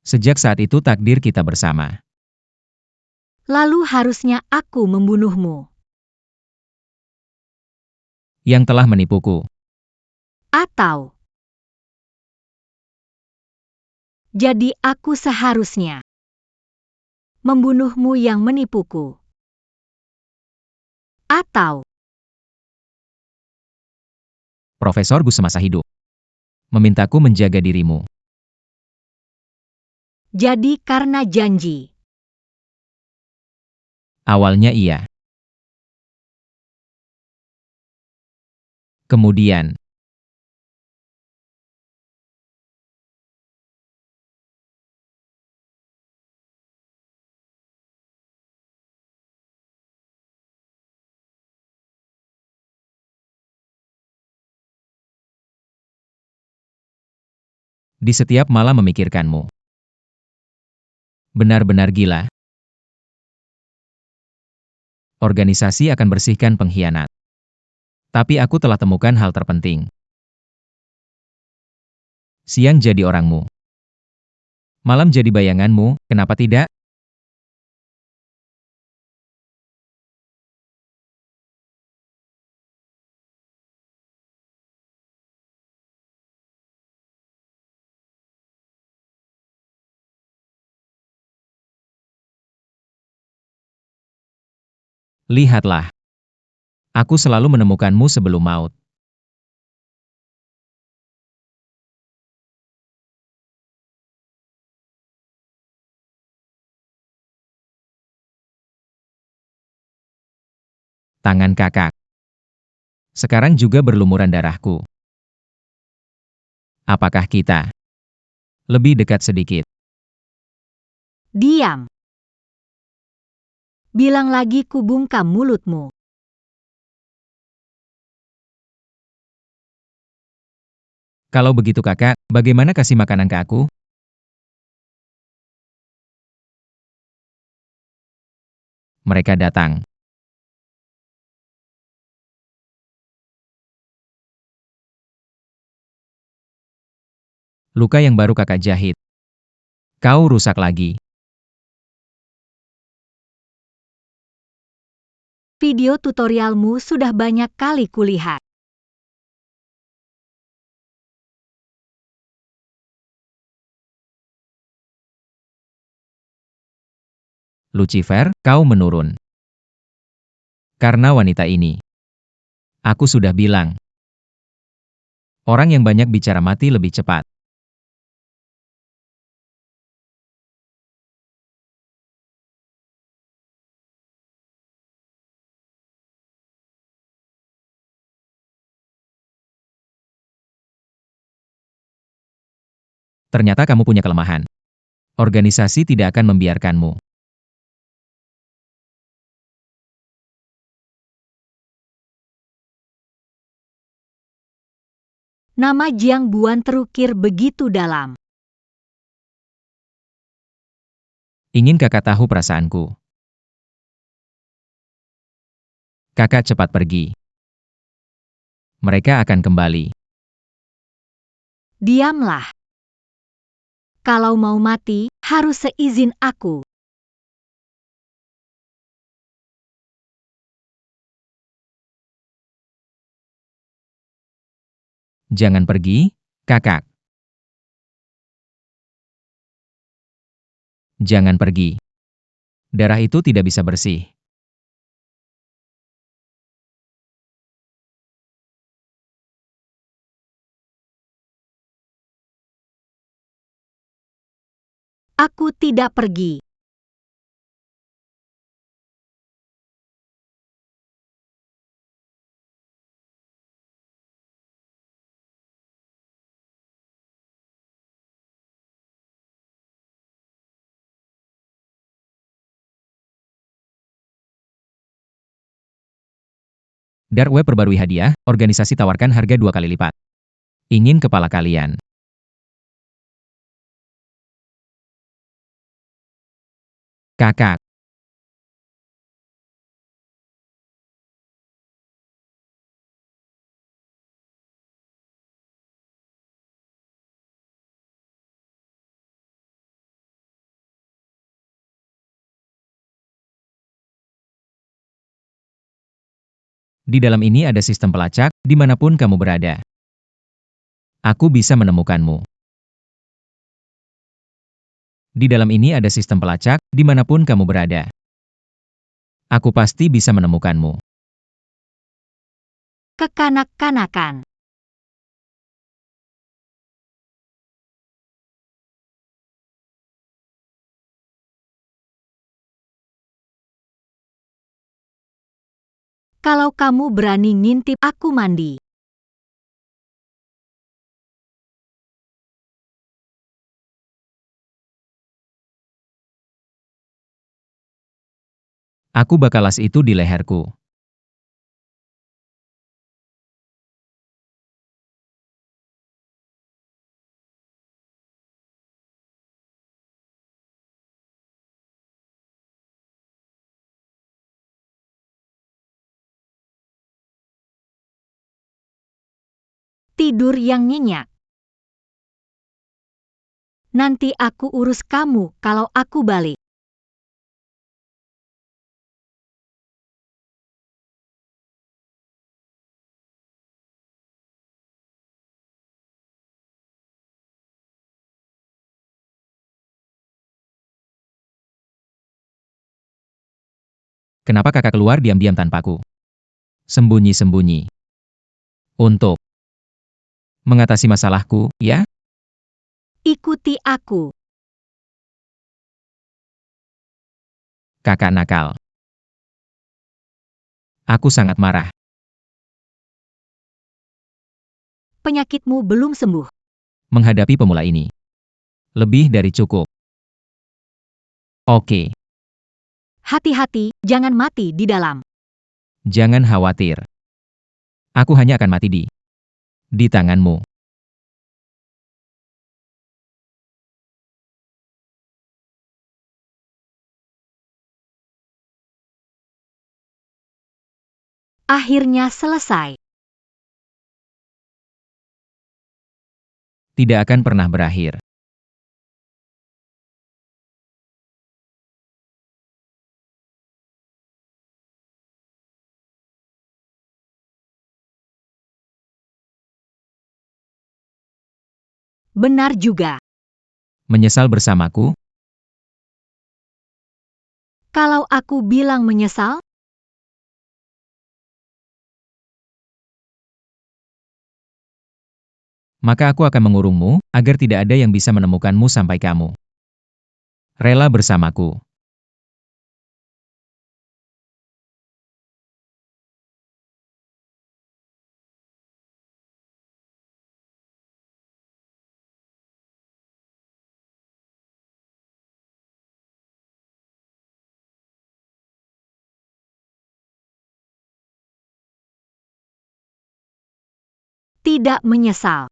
Sejak saat itu takdir kita bersama. Lalu harusnya aku membunuhmu. Yang telah menipuku. Atau jadi aku seharusnya membunuhmu yang menipuku. Atau Profesor Gus semasa hidup memintaku menjaga dirimu. jadi karena janji. Awalnya iya. Kemudian, di setiap malam memikirkanmu. Benar-benar gila. Organisasi akan bersihkan pengkhianat. Tapi aku telah temukan hal terpenting. Siang jadi orangmu. Malam jadi bayanganmu, kenapa tidak? Lihatlah. Aku selalu menemukanmu sebelum maut. Tangan kakak. Sekarang juga berlumuran darahku. Apakah kita lebih dekat sedikit? Diam. Bilang lagi ku bungkam mulutmu. Kalau begitu kakak, bagaimana kasih makanan ke aku? Mereka datang. Luka yang baru kakak jahit. Kau rusak lagi. Video tutorialmu sudah banyak kali kulihat. Lucifer, kau menurun. Karena wanita ini. Aku sudah bilang. Orang yang banyak bicara mati lebih cepat. Ternyata kamu punya kelemahan. Organisasi tidak akan membiarkanmu. Nama Jiang Buan terukir begitu dalam. Ingin kakak tahu perasaanku. Kakak cepat pergi. Mereka akan kembali. Diamlah. Kalau mau mati, harus seizin aku. Jangan pergi, kakak. Jangan pergi. Darah itu tidak bisa bersih. Aku tidak pergi. Dark Web perbarui hadiah, organisasi tawarkan harga 2 kali lipat. Ingin kepala kalian. Kakak. Di dalam ini ada sistem pelacak, dimanapun kamu berada. Aku bisa menemukanmu. Di dalam ini ada sistem pelacak, dimanapun kamu berada. Aku pasti bisa menemukanmu. Kekanak-kanakan. Kalau kamu berani ngintip aku mandi. Aku bakal las itu di leherku. Tidur yang nyenyak. Nanti aku urus kamu kalau aku balik. Kenapa kakak keluar diam-diam tanpaku? Sembunyi-sembunyi. Untuk mengatasi masalahku, ya? Ikuti aku. Kakak nakal. Aku sangat marah. Penyakitmu belum sembuh. Menghadapi pemula ini. Lebih dari cukup. Oke, Hati-hati, jangan mati di dalam. jangan khawatir. Aku hanya akan mati di tanganmu. Akhirnya selesai. Tidak akan pernah berakhir. Benar juga. Menyesal bersamaku? Kalau aku bilang menyesal, Maka aku akan mengurungmu, agar tidak ada yang bisa menemukanmu sampai kamu rela bersamaku. tidak menyesal.